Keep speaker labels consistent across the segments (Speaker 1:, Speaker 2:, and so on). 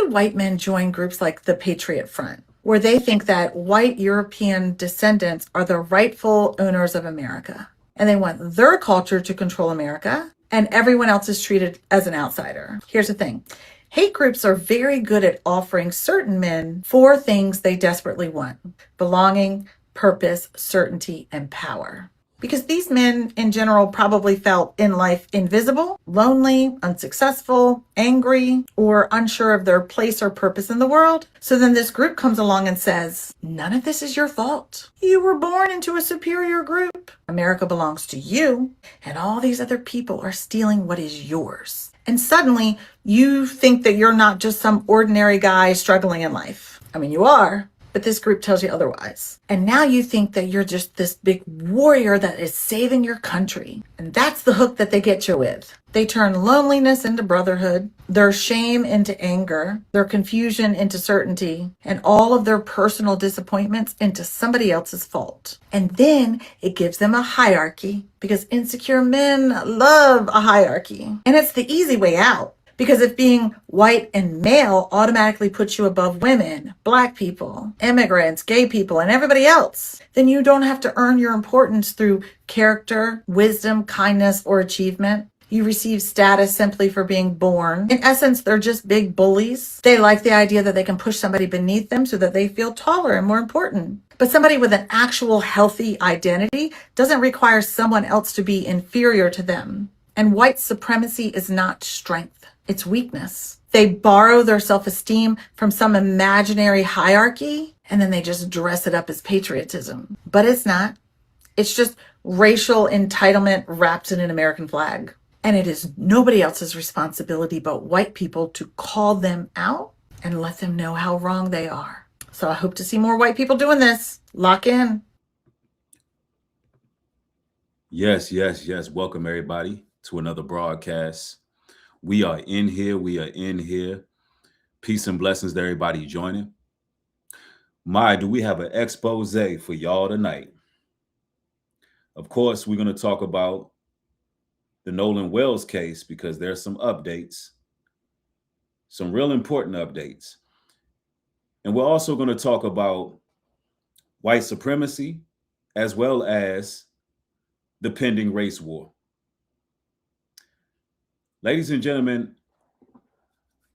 Speaker 1: do white men join groups like the Patriot Front, where they think that white European descendants are the rightful owners of America, and they want their culture to control America, and everyone else is treated as an outsider? Here's the thing. Hate groups are very good at offering certain men 4 things they desperately want: belonging, purpose, certainty, and power. Because these men in general probably felt in life invisible, lonely, unsuccessful, angry, or unsure of their place or purpose in the world. So then this group comes along and says, none of this is your fault. You were born into a superior group. America belongs to you, and all these other people are stealing what is yours. And suddenly you think that you're not just some ordinary guy struggling in life. I mean, you are. But this group tells you otherwise. And now you think that you're just this big warrior that is saving your country. And that's the hook that they get you with. They turn loneliness into brotherhood, their shame into anger, their confusion into certainty, and all of their personal disappointments into somebody else's fault. And then it gives them a hierarchy, because insecure men love a hierarchy. And it's the easy way out. Because if being white and male automatically puts you above women, black people, immigrants, gay people, and everybody else, then you don't have to earn your importance through character, wisdom, kindness, or achievement. You receive status simply for being born. In essence, they're just big bullies. They like the idea that they can push somebody beneath them so that they feel taller and more important. But somebody with an actual healthy identity doesn't require someone else to be inferior to them. And white supremacy is not strength. It's weakness. They borrow their self-esteem from some imaginary hierarchy, and then they just dress it up as patriotism. But it's not. It's just racial entitlement wrapped in an American flag. And it is nobody else's responsibility but white people to call them out and let them know how wrong they are. So I hope to see more white people doing this. Lock in.
Speaker 2: Yes. Welcome, everybody, to another broadcast. We are in here. Peace and blessings to everybody joining. Do we have an expose for y'all tonight? Of course, we're going to talk about the Nolan Wells case because there's some updates, some real important updates. And we're also going to talk about white supremacy as well as the pending race war. Ladies and gentlemen,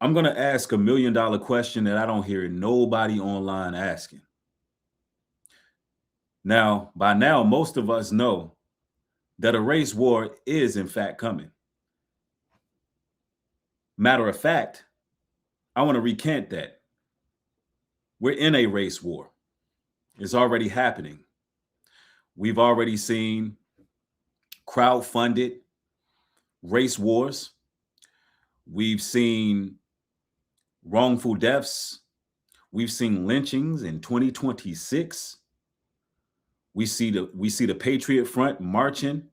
Speaker 2: I'm going to ask $1 million question that I don't hear nobody online asking. Now, by now, most of us know that a race war is in fact coming. Matter of fact, I want to recant that. We're in a race war. It's already happening. We've already seen crowd-funded race wars. We've seen wrongful deaths. We've seen lynchings in 2026. We see the Patriot Front marching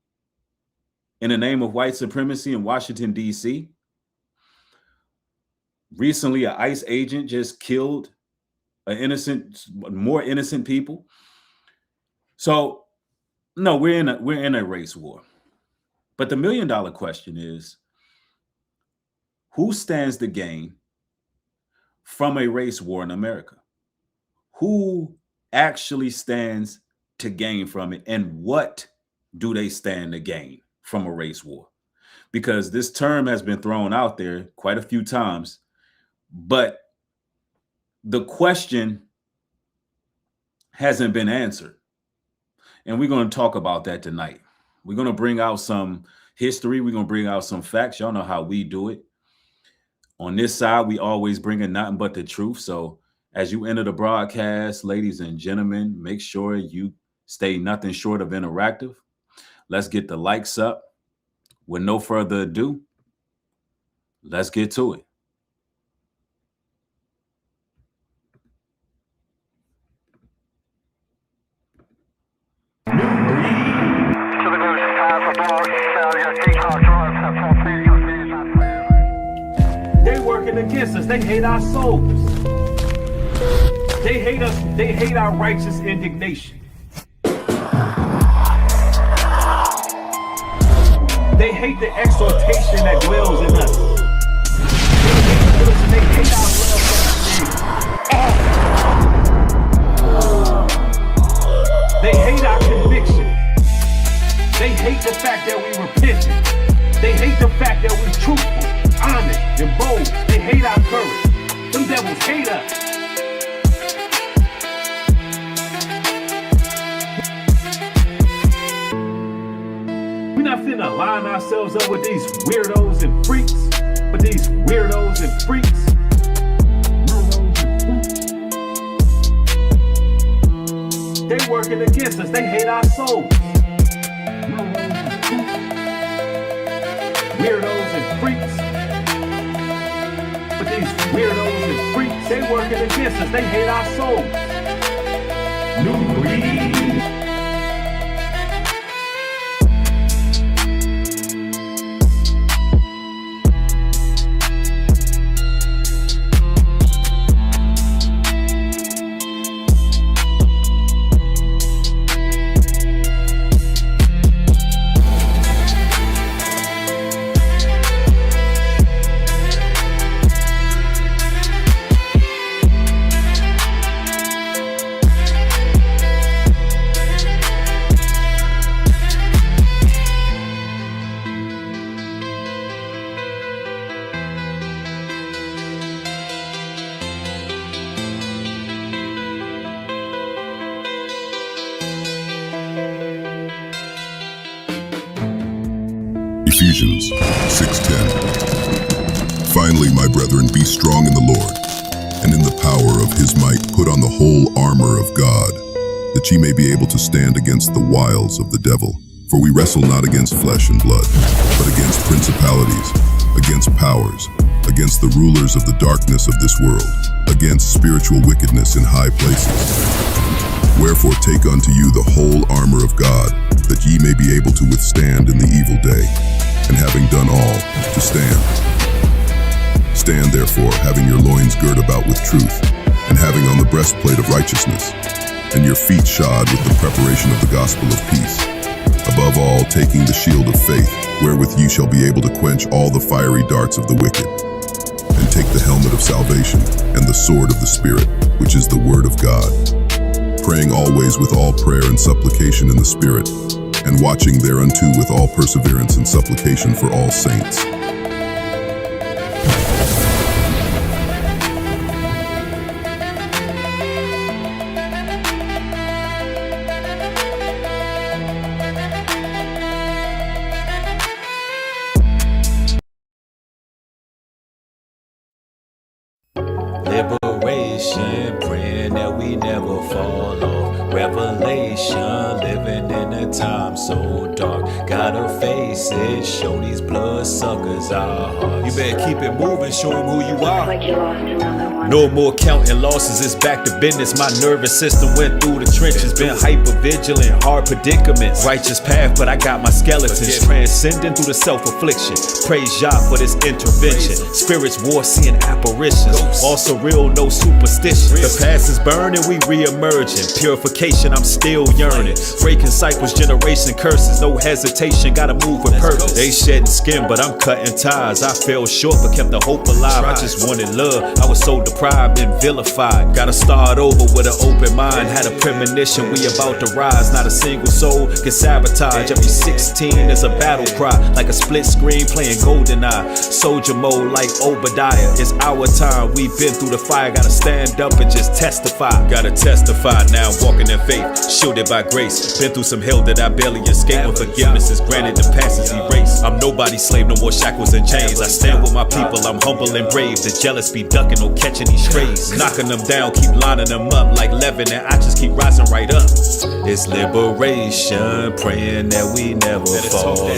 Speaker 2: in the name of white supremacy in Washington, D.C. Recently, an ICE agent just killed more innocent people. So, no, we're in a race war. But the $1 million question is, who stands to gain from a race war in America? Who actually stands to gain from it? And what do they stand to gain from a race war? Because this term has been thrown out there quite a few times, but the question hasn't been answered. And we're going to talk about that tonight. We're going to bring out some history. We're going to bring out some facts. Y'all know how we do it. On this side, we always bring in nothing but the truth. So as you enter the broadcast, ladies and gentlemen, make sure you stay nothing short of interactive. Let's get the likes up. With no further ado, let's get to it.
Speaker 3: They working against us. They hate our souls. They hate us. They hate our righteous indignation. They hate the exhortation that dwells in us. They hate our love They hate our conviction. They hate the fact that we repentant. They hate the fact that we're truthful, honest, and bold. They hate our courage. Them devils hate us. We're not finna line ourselves up with these weirdos and freaks, but these weirdos and freaks. They working against us. They hate our souls. Weirdos and freaks. But these weirdos and freaks, they working against us. They hate our souls. Nubreed.
Speaker 4: Ephesians 6:10. Finally, my brethren, be strong in the Lord, and in the power of his might put on the whole armor of God, that ye may be able to stand against the wiles of the devil. For we wrestle not against flesh and blood, but against principalities, against powers, against the rulers of the darkness of this world, against spiritual wickedness in high places. Wherefore take unto you the whole armor of God, that ye may be able to withstand in the evil day, and having done all, to stand. Stand therefore, having your loins girt about with truth, and having on the breastplate of righteousness, and your feet shod with the preparation of the gospel of peace. Above all, taking the shield of faith, wherewith ye shall be able to quench all the fiery darts of the wicked, and take the helmet of salvation, and the sword of the Spirit, which is the word of God, praying always with all prayer and supplication in the Spirit, and watching thereunto with all perseverance and supplication for all saints.
Speaker 5: Liberation, praying that we never fall off. Revelation, living in a time so dark. Gotta face it, show these blood suckers our hearts. You better keep it moving, show them who you are.
Speaker 6: Like you lost another one.
Speaker 5: No more counting losses, it's back to business. My nervous system went through the trenches. Been hyper vigilant, hard predicaments. Righteous path, but I got my skeletons. Transcending through the self-affliction. Praise Yah for this intervention. Spirits war, seeing apparitions. Also real, no superstition. The past is burning, we re-emerging. Purification, I'm still yearning. Breaking cycles, generation curses. No hesitation, gotta move with purpose. They shedding skin, but I'm cutting ties. I fell short, but kept the hope alive. I just wanted love, I was so deprived and vilified. Gotta start over with an open mind. Had a premonition, we about to rise. Not a single soul can sabotage. Every 16 is a battle cry. Like a split screen playing GoldenEye. Soldier mode like Obadiah. It's our time, we've been through the fire. Gotta stand up and just testify. Gotta testify, now I'm walking in faith. Shielded by grace. Been through some hell that I barely escaped. When forgiveness is granted, the past is erased. I'm nobody's slave, no more shackles and chains. I stand with my people, I'm humble and brave. The jealous be ducking, no catching these strays. Knocking them down, keep lining them up like leaven, and I just keep rising right up. It's liberation, praying that we never fall.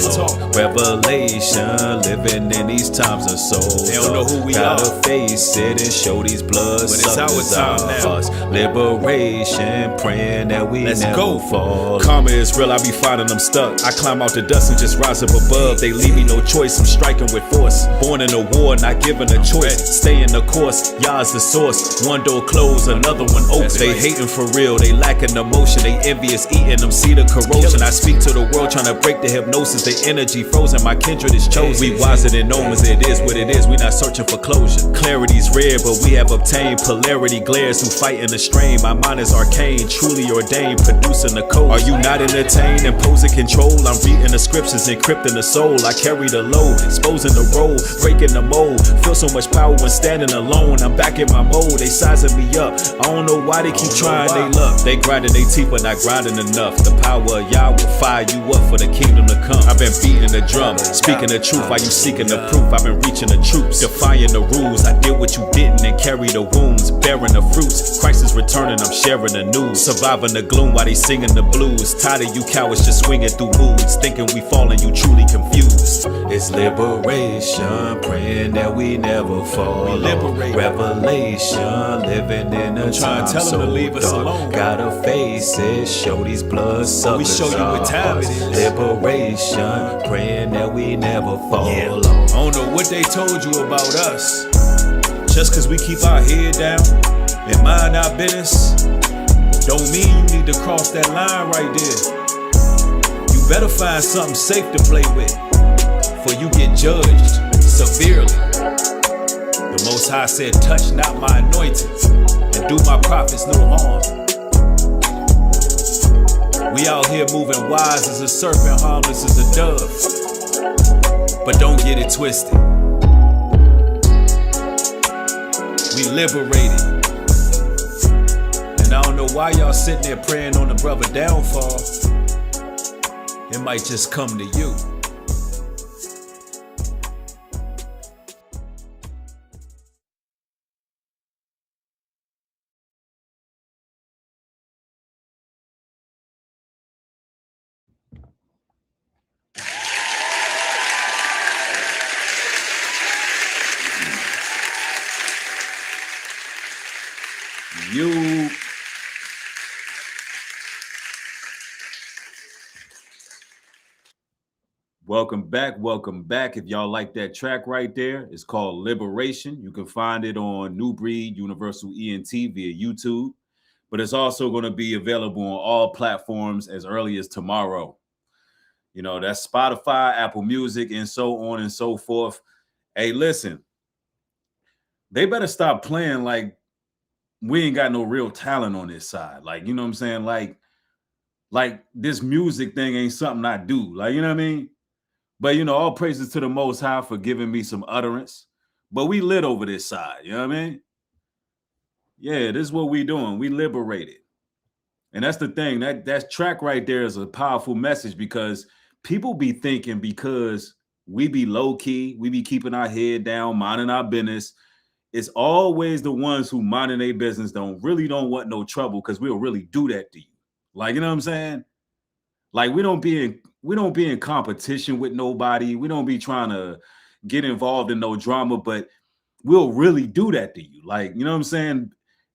Speaker 5: Revelation, living in these times of soul. They don't know who we gotta face it and show these blood suckers our hearts. Liberation, praying that we never fall. Karma is real, I be finding them stuck. I climb out the dust and just rise up above. They leave me no choice, I'm striking with force. Born in a war, not given a choice. Stay in the course, Yah's the source. One door closed, another one open. They hating for real, they lacking emotion. They envious, eating them, see the corrosion. I speak to the world, trying to break the hypnosis. The energy frozen, my kindred is chosen. We wiser than omens, it is what it is. We not searching for closure. Clarity's rare, but we have obtained. Polarity glares through fighting the strain. My mind is arcane, truly ordained. introducing the code. Are you not entertained, imposing control? I'm reading the scriptures, encrypting the soul. I carry the load, exposing the road, breaking the mold. Feel so much power when standing alone. I'm back in my mode, they sizing me up. I don't know why they keep trying they luck. They grinding they teeth but not grinding enough. The power of Yah will fire you up for the kingdom to come. I've been beating the drum, speaking the truth while you seeking the proof. I've been reaching the troops, defying the rules. I did what you didn't and carry the wounds, bearing the fruits. Christ is returning, I'm sharing the news. Surviving the gloom while they singing the blues. Tired of you cowards just swinging through moods, thinking we falling, you truly confused. It's liberation, praying that we never fall. We liberate. Revelation, living in a time tell them so to leave us dark. alone. Gotta face it, show these blood suckers.
Speaker 2: We show you what time it is.
Speaker 5: Liberation, praying that we never fall.
Speaker 2: I don't know what they told you about us. Just cause we keep our head down and mind our business, don't mean you need to cross that line right there. You better find something safe to play with, for you get judged severely. The Most High said, touch not my anointed, and do my prophets no harm. We out here moving wise as a serpent, harmless as a dove. But don't get it twisted. We liberated. And I don't know why y'all sitting there praying on the brother downfall. It might just come to you. You welcome back. If y'all like that track right there, it's called Liberation. You can find it on Nubreed, Universal ENT via YouTube, but it's also going to be available on all platforms as early as tomorrow. You know, that's Spotify, Apple Music, and so on and so forth. Hey, listen, they better stop playing like we ain't got no real talent on this side. Like, you know what I'm saying? Like this music thing ain't something I do. Like, you know what I mean? But, you know, all praises to the Most High for giving me some utterance. But we lit over this side. You know what I mean? Yeah, this is what we doing. We liberated. And that's the thing. That track right there is a powerful message, because people be thinking because we be low key, we be keeping our head down, minding our business. It's always the ones who minding their business don't want no trouble, because we'll really do that to you. Like, you know what I'm saying? Like, we don't be in competition with nobody. We don't be trying to get involved in no drama, but we'll really do that to you. Like, you know what I'm saying?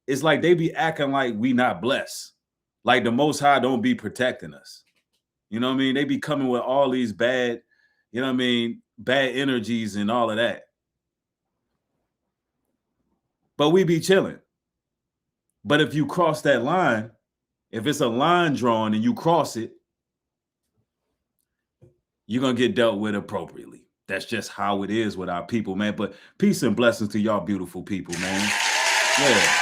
Speaker 2: It's like they be acting like we not blessed. Like the Most High don't be protecting us. You know what I mean? They be coming with all these bad, you know what I mean, bad energies and all of that. But we be chilling. But if you cross that line, if it's a line drawn and you cross it, you're going to get dealt with appropriately. That's just how it is with our people, man. But peace and blessings to y'all beautiful people, man. Yeah.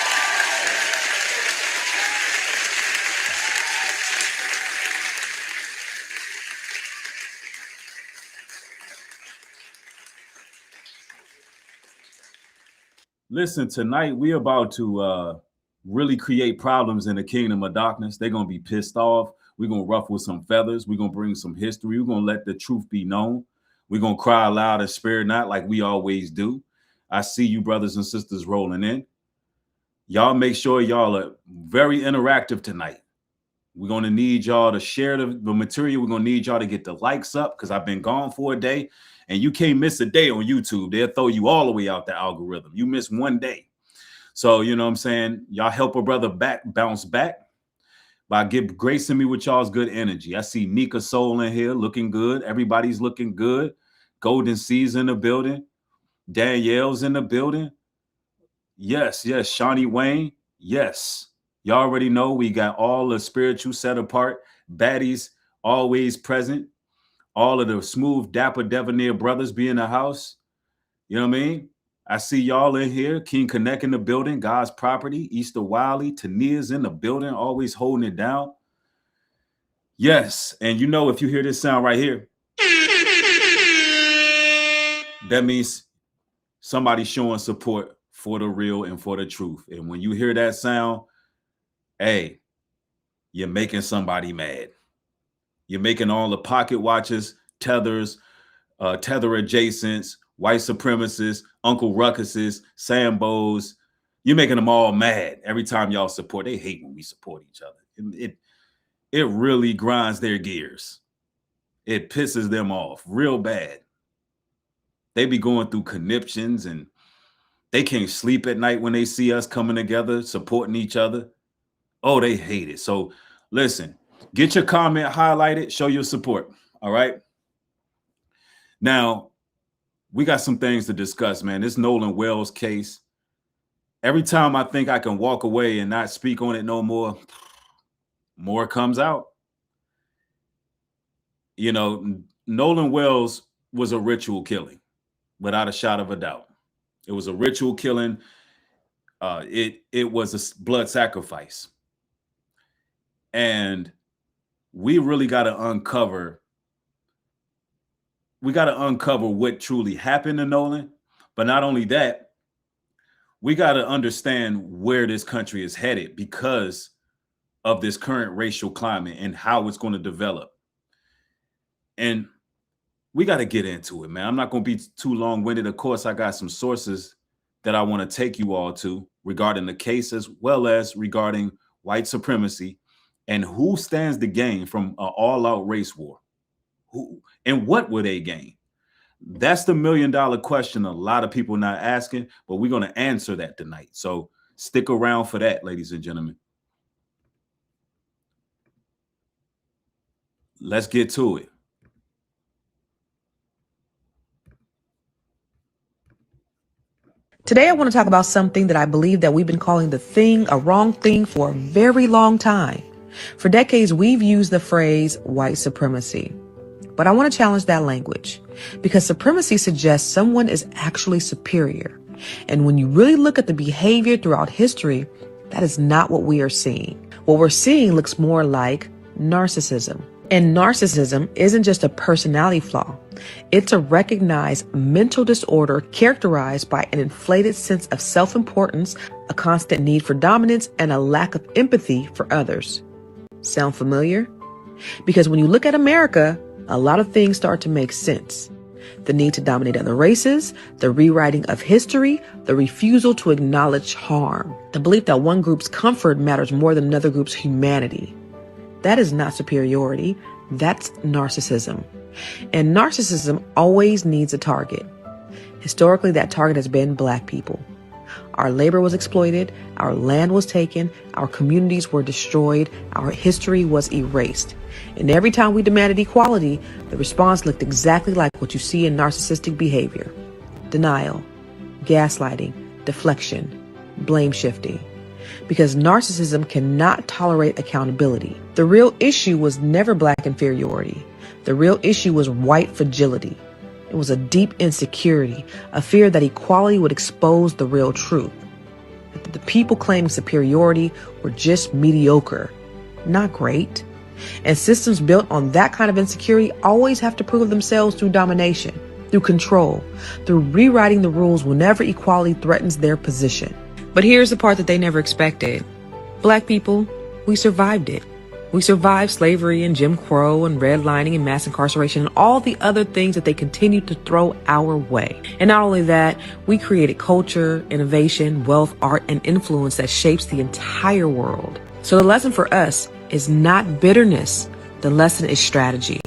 Speaker 2: Listen, tonight we're about to really create problems in the kingdom of darkness. They're going to be pissed off. We're going to ruffle some feathers. We're going to bring some history. We're going to let the truth be known. We're going to cry loud and spare not, like we always do. I see you brothers and sisters rolling in. Y'all make sure y'all are very interactive tonight. We're going to need y'all to share the material. We're going to need y'all to get the likes up, because I've been gone for a day. And you can't miss a day on YouTube. They'll throw you all the way out the algorithm. You miss one day. So, you know what I'm saying? Y'all help a brother bounce back by gracing me with y'all's good energy. I see Nika Soul in here looking good. Everybody's looking good. Golden C's in the building. Danielle's in the building. Yes. Shawnee Wayne. Yes. Y'all already know we got all the spiritual set apart. Baddies always present. All of the smooth, dapper, debonair brothers be in the house. You know what I mean? I see y'all in here. King Connect in the building. God's Property. Easter Wiley. Tania's in the building. Always holding it down. Yes. And you know, if you hear this sound right here, that means somebody showing support for the real and for the truth. And when you hear that sound, hey, you're making somebody mad. You're making all the pocket watchers, tethers, tether adjacents, white supremacists, Uncle Ruckuses, Sambos. You're making them all mad every time y'all support. They hate when we support each other. It really grinds their gears. It pisses them off real bad. They be going through conniptions and they can't sleep at night when they see us coming together, supporting each other. Oh, they hate it. So listen, get your comment highlighted, show your support. All right. Now, we got some things to discuss, man. This Nolan Wells case. Every time I think I can walk away and not speak on it no more comes out. You know, Nolan Wells was a ritual killing, without a shot of a doubt. It was a ritual killing. It was a blood sacrifice. And we really got to uncover what truly happened to Nolan. But not only that, we got to understand where this country is headed because of this current racial climate and how it's going to develop. And we got to get into it, man. I'm not going to be too long-winded. Of course, I got some sources that I want to take you all to regarding the case as well as regarding white supremacy and who stands to gain from an all-out race war. Who and what will they gain? That's the $1 million question a lot of people not asking, but we're going to answer that tonight. So stick around for that, ladies and gentlemen. Let's get to it.
Speaker 6: Today, I want to talk about something that I believe that we've been calling the thing, a wrong thing, for a very long time. For decades, we've used the phrase white supremacy. But I want to challenge that language because supremacy suggests someone is actually superior. And when you really look at the behavior throughout history, that is not what we are seeing. What we're seeing looks more like narcissism. And narcissism isn't just a personality flaw. It's a recognized mental disorder characterized by an inflated sense of self-importance, a constant need for dominance, and a lack of empathy for others. Sound familiar? Because when you look at America, a lot of things start to make sense. The need to dominate other races, the rewriting of history, the refusal to acknowledge harm, the belief that one group's comfort matters more than another group's humanity. That is not superiority. That's narcissism. And narcissism always needs a target. Historically, that target has been Black people. Our labor was exploited, our land was taken, our communities were destroyed, our history was erased. And every time we demanded equality, the response looked exactly like what you see in narcissistic behavior. Denial, gaslighting, deflection, blame shifting. Because narcissism cannot tolerate accountability. The real issue was never Black inferiority. The real issue was white fragility. It was a deep insecurity, a fear that equality would expose the real truth. That the people claiming superiority were just mediocre, not great. And systems built on that kind of insecurity always have to prove themselves through domination, through control, through rewriting the rules whenever equality threatens their position. But here's the part that they never expected. Black people, we survived it. We survived slavery and Jim Crow and redlining and mass incarceration and all the other things that they continue to throw our way. And not only that, we created culture, innovation, wealth, art, and influence that shapes the entire world. So the lesson for us is not bitterness. The lesson is strategy.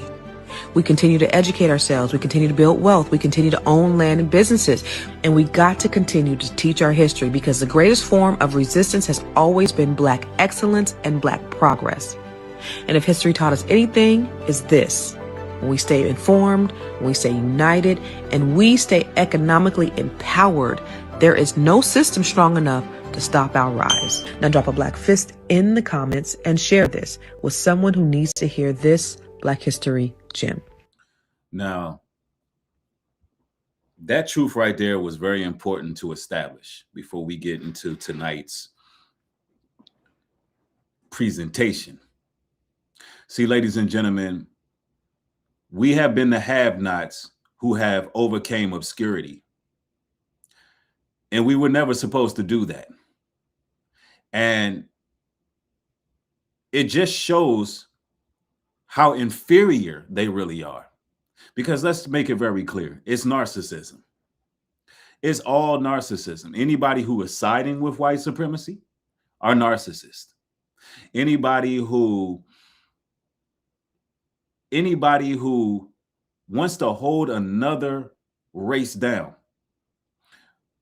Speaker 6: We continue to educate ourselves. We continue to build wealth. We continue to own land and businesses. And we got to continue to teach our history because the greatest form of resistance has always been Black excellence and Black progress. And if history taught us anything, it's this. When we stay informed, when we stay united, and we stay economically empowered, there is no system strong enough to stop our rise. Now drop a Black fist in the comments and share this with someone who needs to hear this Black history gem.
Speaker 2: Now, that truth right there was very important to establish before we get into tonight's presentation. See, ladies and gentlemen, we have been the have-nots who have overcame obscurity. And we were never supposed to do that. And it just shows how inferior they really are. Because let's make it very clear. It's narcissism. It's all narcissism. Anybody who is siding with white supremacy are narcissists. Anybody who wants to hold another race down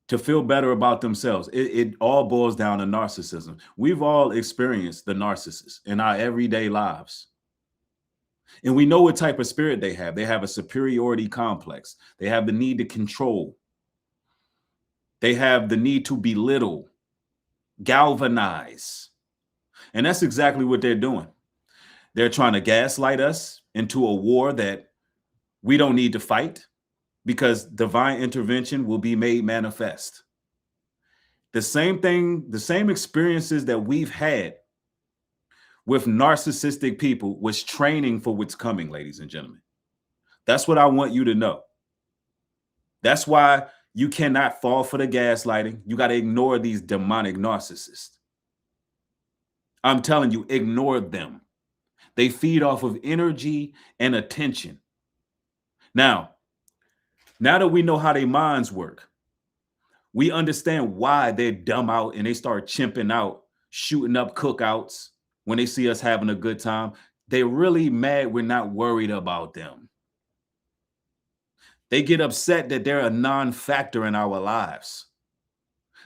Speaker 2: to feel better about themselves, it all boils down to narcissism. We've all experienced the narcissist in our everyday lives. And we know what type of spirit they have. They have a superiority complex. They have the need to control. They have the need to belittle, galvanize. And that's exactly what they're doing. They're trying to gaslight us into a war that we don't need to fight because divine intervention will be made manifest. The same thing, the same experiences that we've had with narcissistic people was training for what's coming, ladies and gentlemen. That's what I want you to know. That's why you cannot fall for the gaslighting. You got to ignore these demonic narcissists. I'm telling you, ignore them. They feed off of energy and attention. Now that we know how their minds work, we understand why they're dumb out and they start chimping out, shooting up cookouts when they see us having a good time. They're really mad we're not worried about them. They get upset that they're a non-factor in our lives,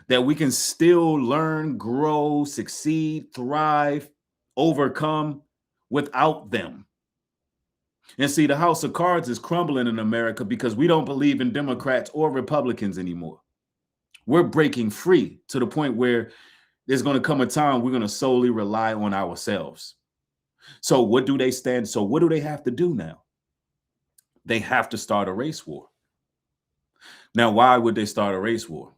Speaker 2: that we can still learn, grow, succeed, thrive, overcome without them. And see, the house of cards is crumbling in America because we don't believe in Democrats or Republicans anymore. We're breaking free to the point where there's going to come a time we're going to solely rely on ourselves. So what do they stand? So what do they have to do now? They have to start a race war. Now, why would they start a race war?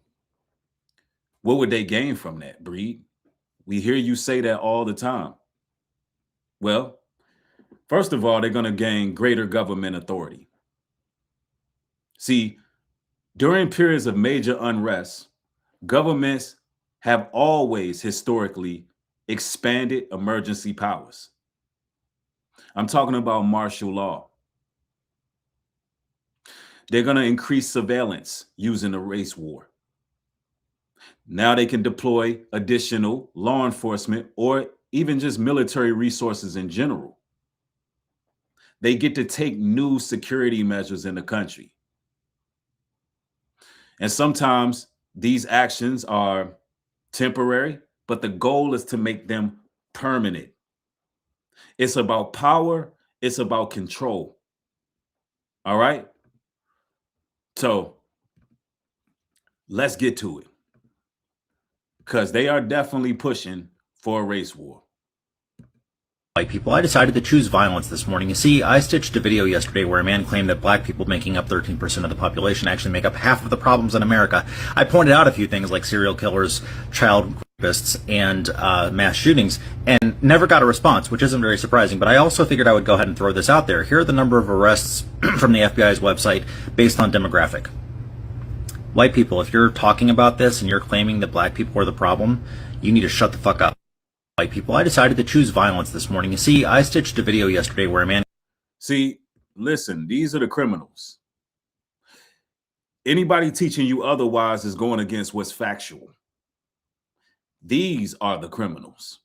Speaker 2: What would they gain from that, Breed? We hear you say that all the time. Well, first of all, they're going to gain greater government authority. See, during periods of major unrest, governments have always historically expanded emergency powers. I'm talking about martial law. They're going to increase surveillance using a race war. Now they can deploy additional law enforcement or even just military resources in general. They get to take new security measures in the country. And sometimes these actions are temporary, but the goal is to make them permanent. It's about power. It's about control. All right. So let's get to it, because they are definitely pushing for a race war.
Speaker 7: White people, I decided to choose violence this morning. You see, I stitched a video yesterday where a man claimed that black people, making up 13% of the population, actually make up half of the problems in America. I pointed out a few things like serial killers, child rapists, and mass shootings, and never got a response, which isn't very surprising. But I also figured I would go ahead and throw this out there. Here are the number of arrests from the FBI's website based on demographic. White people, if you're talking about this and you're claiming that black people are the problem, you need to shut the fuck up. White people, I decided to choose violence this morning. You see, I stitched a video yesterday where a man...
Speaker 2: See, listen, these are the criminals. Anybody teaching you otherwise is going against what's factual. These are the criminals.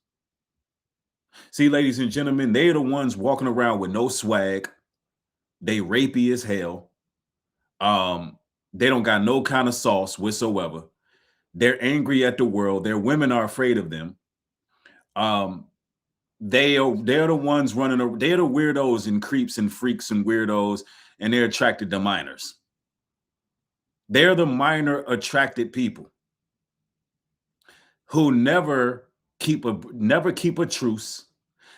Speaker 2: See, ladies and gentlemen, they're the ones walking around with no swag. They rapey as hell. They don't got no kind of sauce whatsoever. They're angry at the world. Their women are afraid of them. They're the ones running. They're the weirdos and creeps and freaks and weirdos, and they're attracted to minors. They're the minor attracted people who never keep a truce,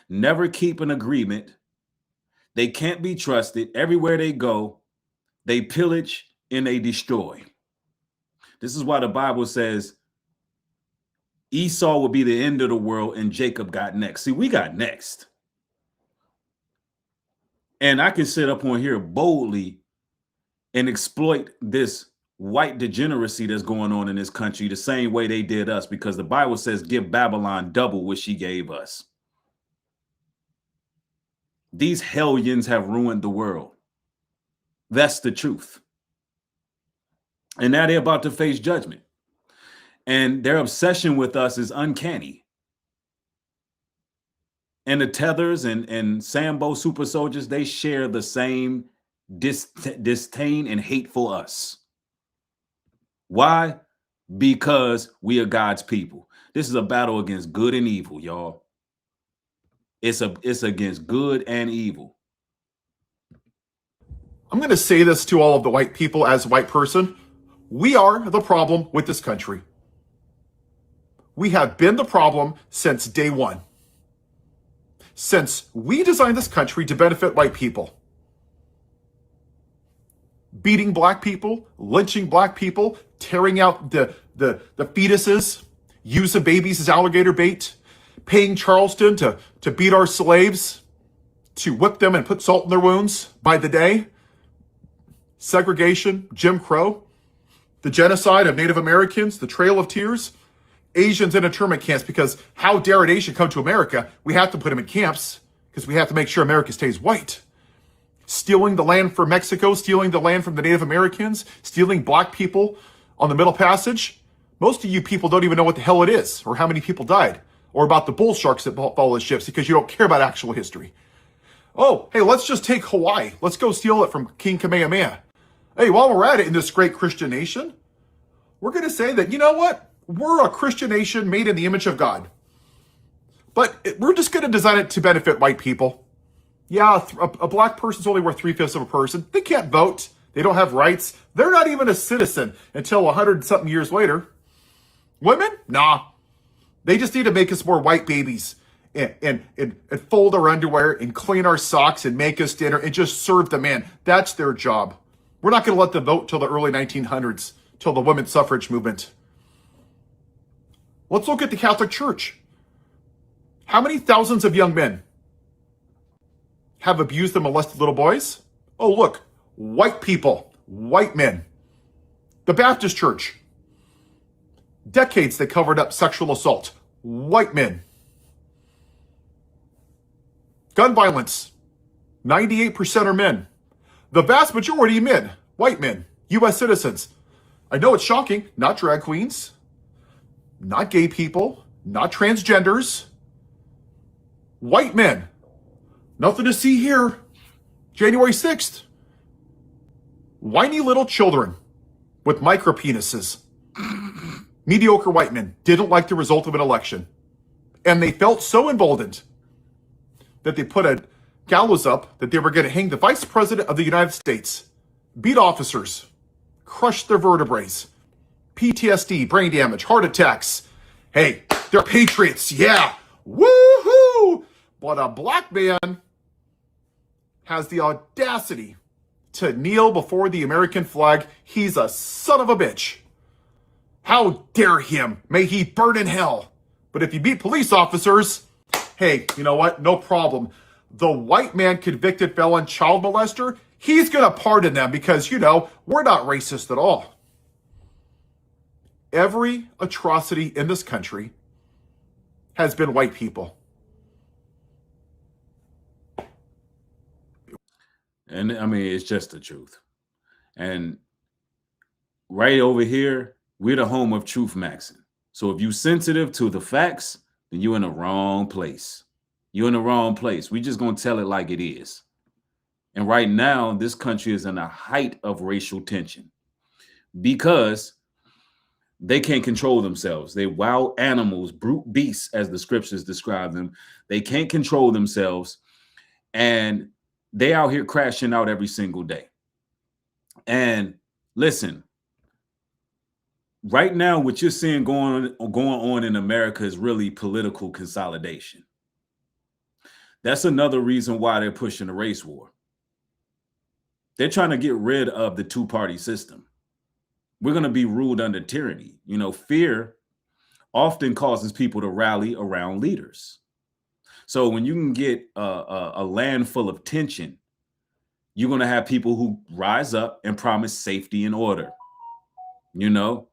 Speaker 2: never keep an agreement. They can't be trusted. Everywhere they go, they pillage and they destroy. This is why the Bible says Esau will be the end of the world and Jacob got next. See, we got next. And I can sit up on here boldly and exploit this white degeneracy that's going on in this country the same way they did us, because the Bible says, give Babylon double what she gave us. These hellions have ruined the world. That's the truth. And now they're about to face judgment. And their obsession with us is uncanny. And the Tethers and Sambo super soldiers, they share the same disdain and hateful us. Why? Because we are God's people. This is a battle against good and evil, y'all. It's against good and evil.
Speaker 8: I'm going to say this to all of the white people as a white person. We are the problem with this country. We have been the problem since day one. Since we designed this country to benefit white people. Beating black people, lynching black people, tearing out the fetuses, using babies as alligator bait, paying Charleston to beat our slaves, to whip them and put salt in their wounds by the day. Segregation, Jim Crow, the genocide of Native Americans, the Trail of Tears, Asians in internment camps, because how dare an Asian come to America? We have to put them in camps because we have to make sure America stays white. Stealing the land from Mexico, stealing the land from the Native Americans, stealing black people on the Middle Passage. Most of you people don't even know what the hell it is or how many people died or about the bull sharks that follow the ships because you don't care about actual history. Oh, hey, let's just take Hawaii. Let's go steal it from King Kamehameha. Hey, while we're at it in this great Christian nation, we're going to say that, you know what? We're a Christian nation made in the image of God. But we're just going to design it to benefit white people. Yeah, a black person's only worth 3/5 of a person. They can't vote. They don't have rights. They're not even a citizen until 100-something years later. Women? Nah. They just need to make us more white babies and fold our underwear and clean our socks and make us dinner and just serve the man. That's their job. We're not going to let them vote till the early 1900s, till the women's suffrage movement. Let's look at the Catholic Church. How many thousands of young men have abused and molested little boys? Oh, look, white people, white men. The Baptist Church. Decades they covered up sexual assault. White men. Gun violence. 98% are men. The vast majority men, white men, U.S. citizens. I know it's shocking, not drag queens, not gay people, not transgenders. White men. Nothing to see here. January 6th. Whiny little children with micro penises. Mediocre white men didn't like the result of an election. And they felt so emboldened that they put a gallows up that they were going to hang the vice president of the United States, beat officers, crush their vertebrae, PTSD, brain damage, heart attacks. Hey, they're patriots, yeah, woohoo! But a black man has the audacity to kneel before the American flag. He's a son of a bitch. How dare him? May he burn in hell. But if you beat police officers, hey, you know what? No problem. The white man convicted felon child molester, he's going to pardon them because, you know, we're not racist at all. Every atrocity in this country has been white people.
Speaker 2: And I mean, it's just the truth. And right over here, we're the home of truth maxing. So if you're sensitive to the facts, then you're in the wrong place. You're in the wrong place. We're just going to tell it like it is. And right now, this country is in the height of racial tension because they can't control themselves. They're wild animals, brute beasts, as the scriptures describe them. They can't control themselves. And they out here crashing out every single day. And listen, right now, what you're seeing going on in America is really political consolidation. That's another reason why they're pushing a race war. They're trying to get rid of the two-party system. We're going to be ruled under tyranny. You know, fear often causes people to rally around leaders. So when you can get a land full of tension you're going to have people who rise up and promise safety and order. You know,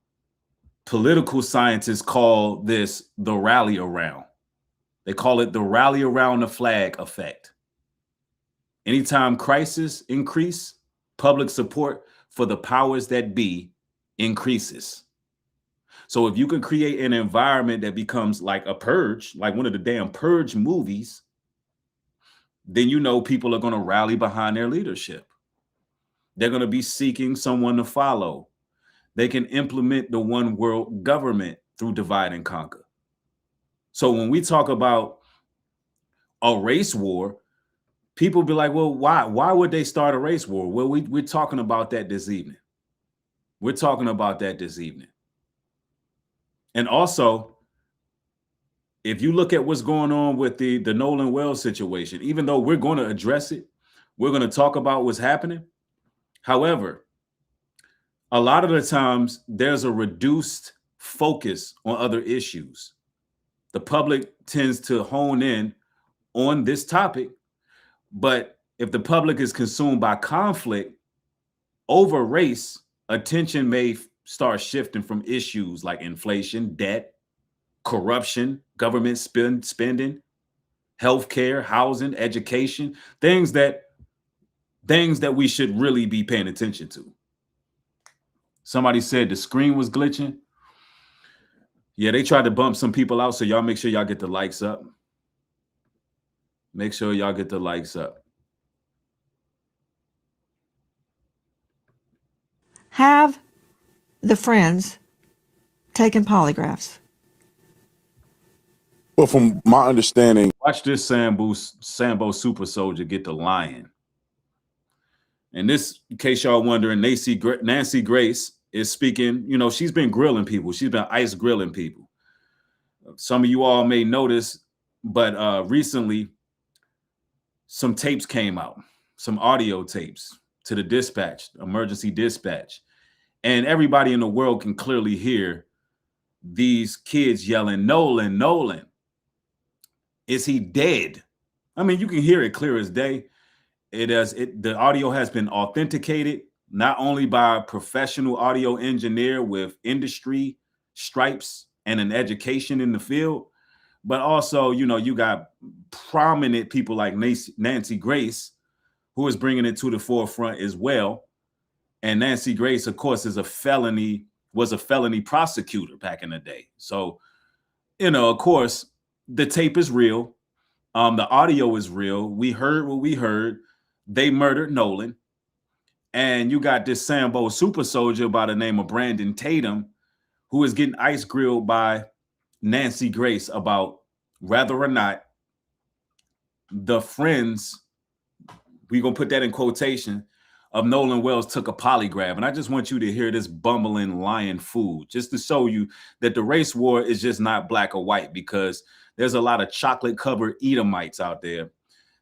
Speaker 2: political scientists call this the rally around. They call it the rally around the flag effect. Anytime crises increase, public support for the powers that be increases. So if you can create an environment that becomes like a purge, like one of the damn purge movies, then you know people are going to rally behind their leadership. They're going to be seeking someone to follow. They can implement the one world government through divide and conquer. So when we talk about a race war, people be like, well, why would they start a race war? Well, we're talking about that this evening. We're talking about that this evening. And also, if you look at what's going on with the Nolan Wells situation, even though we're going to address it, we're going to talk about what's happening. However, a lot of the times there's a reduced focus on other issues. The public tends to hone in on this topic, but if the public is consumed by conflict over race, attention may start shifting from issues like inflation, debt, corruption, government spending, healthcare, housing, education, things that we should really be paying attention to. Somebody said the screen was glitching. Yeah, they tried to bump some people out, so y'all make sure y'all get the likes up. Make sure y'all get the likes up.
Speaker 9: Have the friends taken polygraphs?
Speaker 10: Well, from my understanding,
Speaker 2: watch this Sambo super soldier get the lion. And this, in case y'all wondering, Nancy Grace is speaking. You know, she's been grilling people. She's been ice grilling people. Some of you all may notice, but recently some tapes came out, some audio tapes to the dispatch, emergency dispatch. And everybody in the world can clearly hear these kids yelling, Nolan, Nolan. Is he dead? I mean, you can hear it clear as day. The audio has been authenticated, not only by a professional audio engineer with industry stripes and an education in the field, but also, you know, you got prominent people like Nancy Grace, who is bringing it to the forefront as well. And Nancy Grace, of course, was a felony prosecutor back in the day. So, you know, of course, the tape is real. The audio is real. We heard what we heard. They murdered Nolan. And you got this Sambo super soldier by the name of Brandon Tatum, who is getting ice grilled by Nancy Grace about whether or not the friends, we're going to put that in quotation, of Nolan Wells took a polygraph. And I just want you to hear this bumbling lion fool, just to show you that the race war is just not black or white, because there's a lot of chocolate covered Edomites out there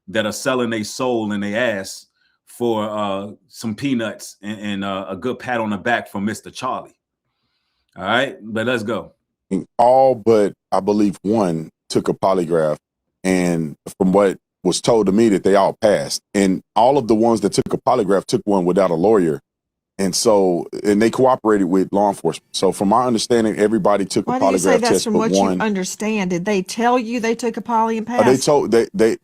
Speaker 2: that are selling their soul and their ass for some peanuts and a good pat on the back from Mr. Charlie. All right, but let's go.
Speaker 10: all but I believe one took a polygraph, and from what was told to me, that they all passed. And all of the ones that took a polygraph took one without a lawyer. And they cooperated with law enforcement. So from my understanding, everybody took a polygraph test. Why do you say that's from what you
Speaker 9: understand? Did they tell you they took a poly and passed?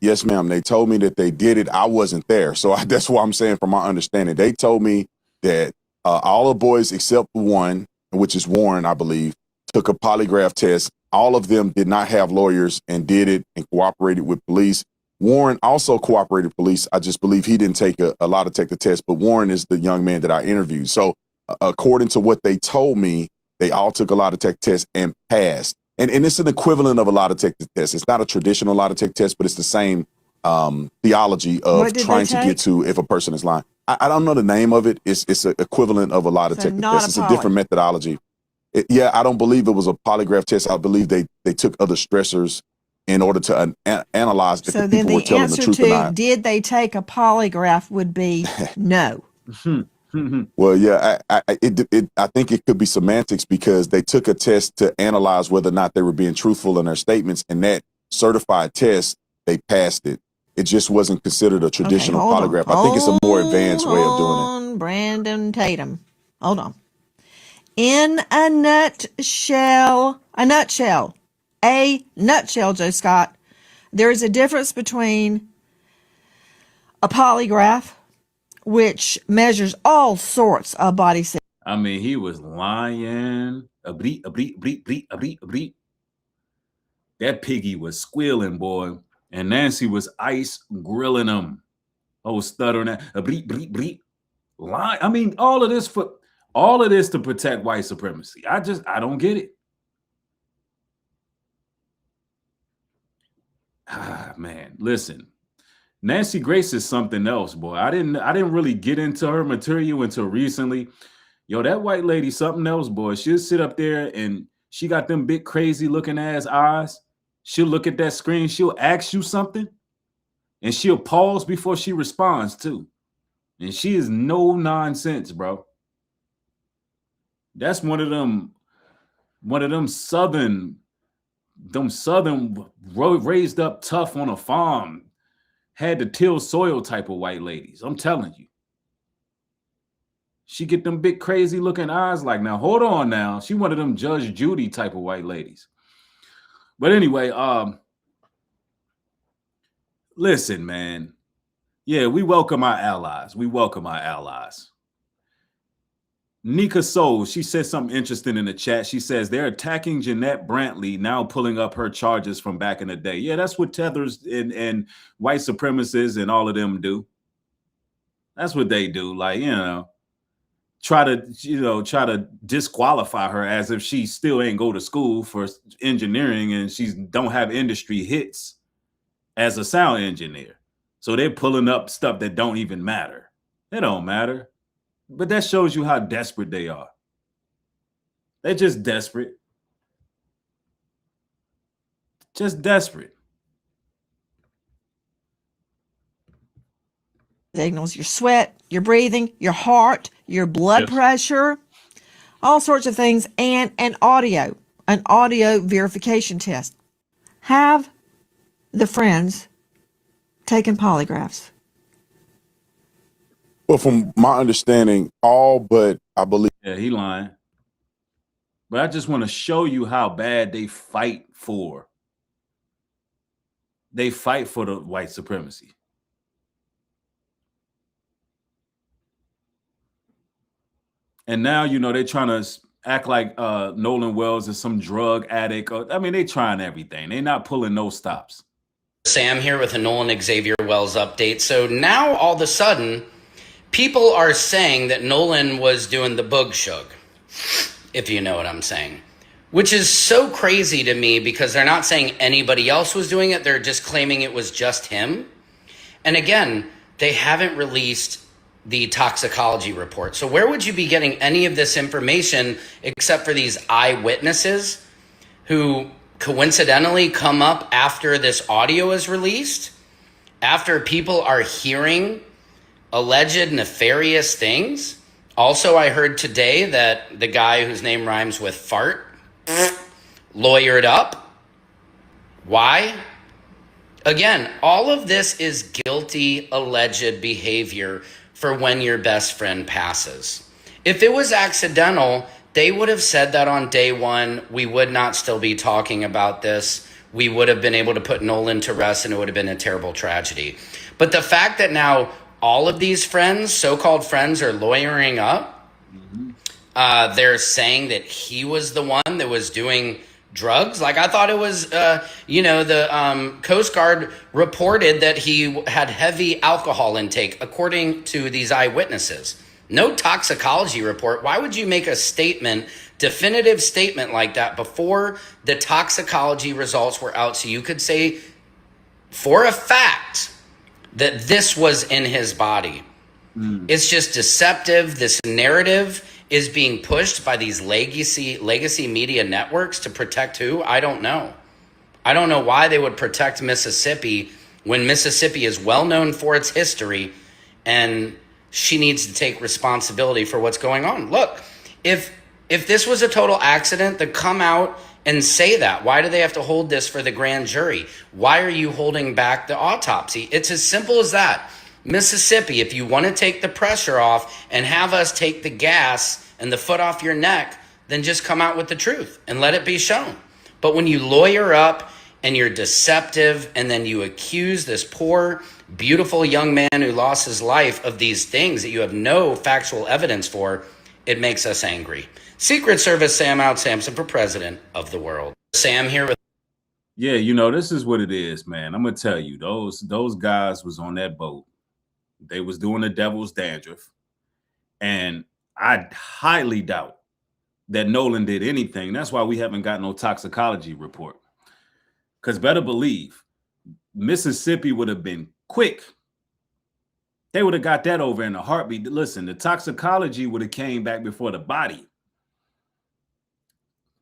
Speaker 10: Yes, ma'am. They told me that they did it. I wasn't there. So that's why I'm saying from my understanding. They told me that all the boys except one, which is Warren, I believe, took a polygraph test. All of them did not have lawyers and did it and cooperated with police. Warren also cooperated with police. I just believe he didn't take a lot to take the test, but Warren is the young man that I interviewed. So according to what they told me, they all took a lie detector test and passed. And it's an equivalent of a lie detector test. It's not a traditional lie detector test, but it's the same theology of trying to get to if a person is lying. I don't know the name of it. It's an equivalent of a lie detector test. It's a different methodology. I don't believe it was a polygraph test. I believe they took other stressors in order to analyze if the people were telling the truth or not.
Speaker 9: Did they take a polygraph would be no.
Speaker 10: Well, yeah, I think it could be semantics, because they took a test to analyze whether or not they were being truthful in their statements, and that certified test, they passed it. It just wasn't considered a traditional
Speaker 9: hold on.
Speaker 10: polygraph. I think it's a more advanced way of doing it.
Speaker 9: Brandon Tatum. Hold on. In a nutshell, Joe Scott, there is a difference between a polygraph, which measures all sorts of body signals.
Speaker 2: I mean, he was lying. A bleep, a bleep, bleep, bleep, a bleep, a bleep. That piggy was squealing, boy. And Nancy was ice grilling him. Oh, stuttering that. A bleep, bleep, bleep. Lying. I mean, all of this to protect white supremacy. I don't get it. Ah, man, listen. Nancy Grace is something else, boy. I didn't really get into her material until recently. Yo, that white lady, something else, boy. She'll sit up there and she got them big crazy looking ass eyes. She'll look at that screen. She'll ask you something and she'll pause before she responds too. And she is no nonsense, bro. That's one of them southern raised up tough on a farm, had to till soil type of white ladies. I'm telling you. She get them big crazy looking eyes like, now hold on now. She one of them Judge Judy type of white ladies. But anyway, listen, man. Yeah, we welcome our allies. Nika Soul, she said something interesting in the chat. She says they're attacking Jeanette Brantley, now pulling up her charges from back in the day. Yeah, that's what tethers and white supremacists and all of them do. That's what they do. Like, try to disqualify her as if she still ain't go to school for engineering and she don't have industry hits as a sound engineer. So they're pulling up stuff that don't even matter. It don't matter. But that shows you how desperate they are. They're just desperate. Just desperate.
Speaker 9: Signals your sweat, your breathing, your heart, your blood pressure, all sorts of things, and an audio verification test. Have the friends taken polygraphs?
Speaker 10: Well, from my understanding, all but I believe.
Speaker 2: Yeah, he lying. But I just want to show you how bad they fight for. They fight for the white supremacy. And now, they're trying to act like Nolan Wells is some drug addict. They're trying everything. They're not pulling no stops.
Speaker 11: Sam here with a Nolan Xavier Wells update. So now all of a sudden, people are saying that Nolan was doing the boog shug, if you know what I'm saying, which is so crazy to me because they're not saying anybody else was doing it. They're just claiming it was just him. And again, they haven't released the toxicology report. So where would you be getting any of this information except for these eyewitnesses who coincidentally come up after this audio is released, after people are hearing alleged nefarious things? Also, I heard today that the guy whose name rhymes with fart lawyered up. Why? Again, all of this is guilty, alleged behavior for when your best friend passes. If it was accidental, they would have said that on day one. We would not still be talking about this. We would have been able to put Nolan to rest and it would have been a terrible tragedy. But the fact that now all of these friends, so-called friends, are lawyering up, they're saying that he was the one that was doing drugs. Like, I thought it was, the Coast Guard reported that he had heavy alcohol intake, according to these eyewitnesses. No toxicology report. Why would you make a definitive statement like that before the toxicology results were out so you could say for a fact that this was in his body? It's just deceptive. This narrative is being pushed by these legacy media networks to protect who? I don't know. I don't know why they would protect Mississippi when Mississippi is well known for its history, and she needs to take responsibility for what's going on. Look, if If this was a total accident, then come out and say that. Why do they have to hold this for the grand jury? Why are you holding back the autopsy? It's as simple as that. Mississippi, if you want to take the pressure off and have us take the gas and the foot off your neck, then just come out with the truth and let it be shown. But when you lawyer up and you're deceptive and then you accuse this poor, beautiful young man who lost his life of these things that you have no factual evidence for, it makes us angry. Secret Service Sam out Samson for president of the world. Sam here with.
Speaker 2: Yeah, you know, this is what it is, man. I'm gonna tell you, those guys was on that boat. They was doing the devil's dandruff. And I highly doubt that Nolan did anything. That's why we haven't got no toxicology report. Because better believe, Mississippi would have been quick. They would have got that over in a heartbeat. Listen, the toxicology would have came back before the body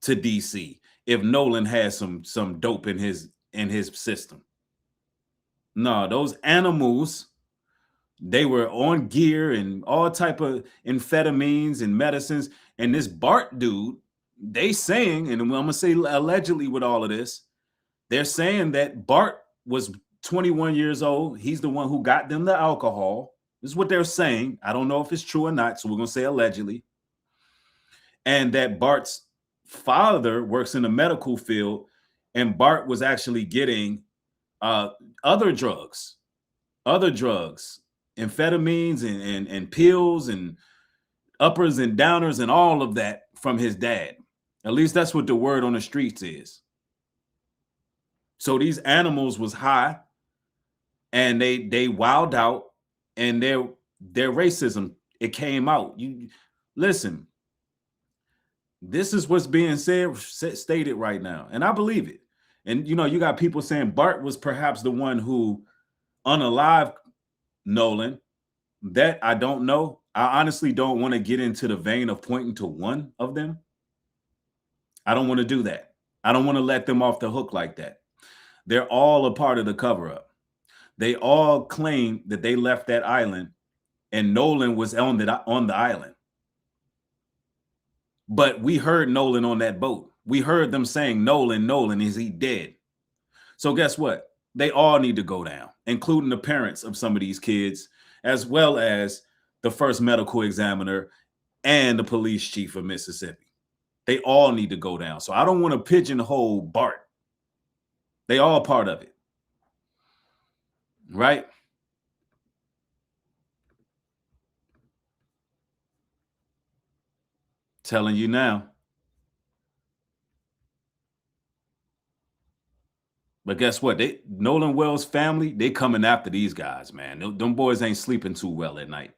Speaker 2: to DC if Nolan had some dope in his system. No, those animals, they were on gear and all type of amphetamines and medicines. And this Bart dude, they saying, and I'm gonna say allegedly with all of this, they're saying that Bart was 21 years old. He's the one who got them the alcohol. This is what they're saying. I don't know if it's true or not, so we're gonna say allegedly. And that Bart's father works in the medical field, and Bart was actually getting other drugs, amphetamines and pills and uppers and downers and all of that from his dad. At least that's what the word on the streets is. So these animals was high and they wowed out, and their racism, it came out. You listen, this is what's being stated right now, and I believe it. And you know, you got people saying Bart was perhaps the one who unalived Nolan. That I don't know. I honestly don't want to get into the vein of pointing to one of them. I don't want to do that. I don't want to let them off the hook like that. They're all a part of the cover-up. They all claim that they left that island and Nolan was on the island. But we heard Nolan on that boat. We heard them saying, Nolan, is he dead? So guess what? They all need to go down, including the parents of some of these kids, as well as the first medical examiner and the police chief of Mississippi. They all need to go down. So I don't want to pigeonhole Bart. They all part of it. Right? Telling you now. But guess what? Nolan Wells' family, they coming after these guys, man. Them boys ain't sleeping too well at night.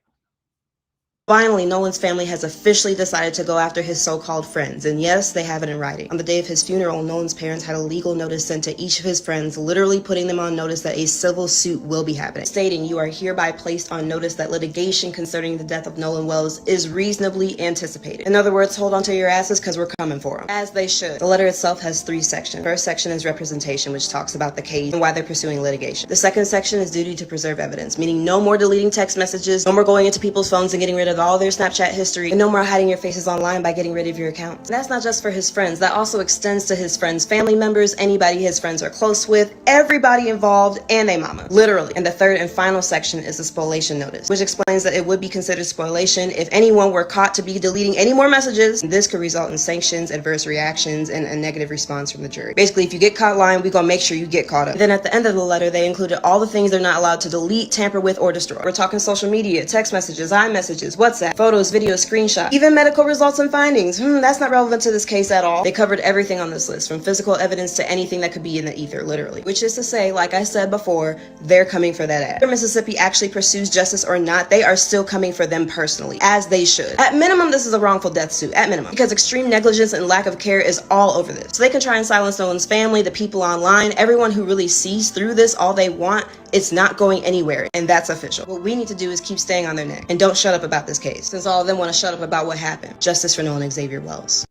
Speaker 12: Finally, Nolan's family has officially decided to go after his so-called friends, and yes, they have it in writing. On the day of his funeral, Nolan's parents had a legal notice sent to each of his friends, literally putting them on notice that a civil suit will be happening, stating, "You are hereby placed on notice that litigation concerning the death of Nolan Wells is reasonably anticipated." In other words, hold on to your asses because we're coming for them. As they should. The letter itself has 3 sections. The first section is representation, which talks about the case and why they're pursuing litigation. The second section is duty to preserve evidence, meaning no more deleting text messages, no more going into people's phones and getting rid of all their Snapchat history, and no more hiding your faces online by getting rid of your account. And that's not just for his friends. That also extends to his friends' family members, anybody his friends are close with, everybody involved, and their mama. Literally. And the third and final section is the spoliation notice, which explains that it would be considered spoliation if anyone were caught to be deleting any more messages. This could result in sanctions, adverse reactions, and a negative response from the jury. Basically, if you get caught lying, we're gonna make sure you get caught up. And then at the end of the letter, they included all the things they're not allowed to delete, tamper with, or destroy. We're talking social media, text messages, iMessages, WhatsApp, photos, videos, screenshots, even medical results and findings. That's not relevant to this case at all. They covered everything on this list, from physical evidence to anything that could be in the ether, literally. Which is to say, like I said before, they're coming for that ass. Whether Mississippi actually pursues justice or not, they are still coming for them personally, as they should. At minimum, this is a wrongful death suit, at minimum, because extreme negligence and lack of care is all over this. So they can try and silence Nolan's family, the people online, everyone who really sees through this all they want. It's not going anywhere, and that's official. What we need to do is keep staying on their neck and don't shut up about this case, since all of them want to shut up about what happened. Justice for Nolan Xavier Wells.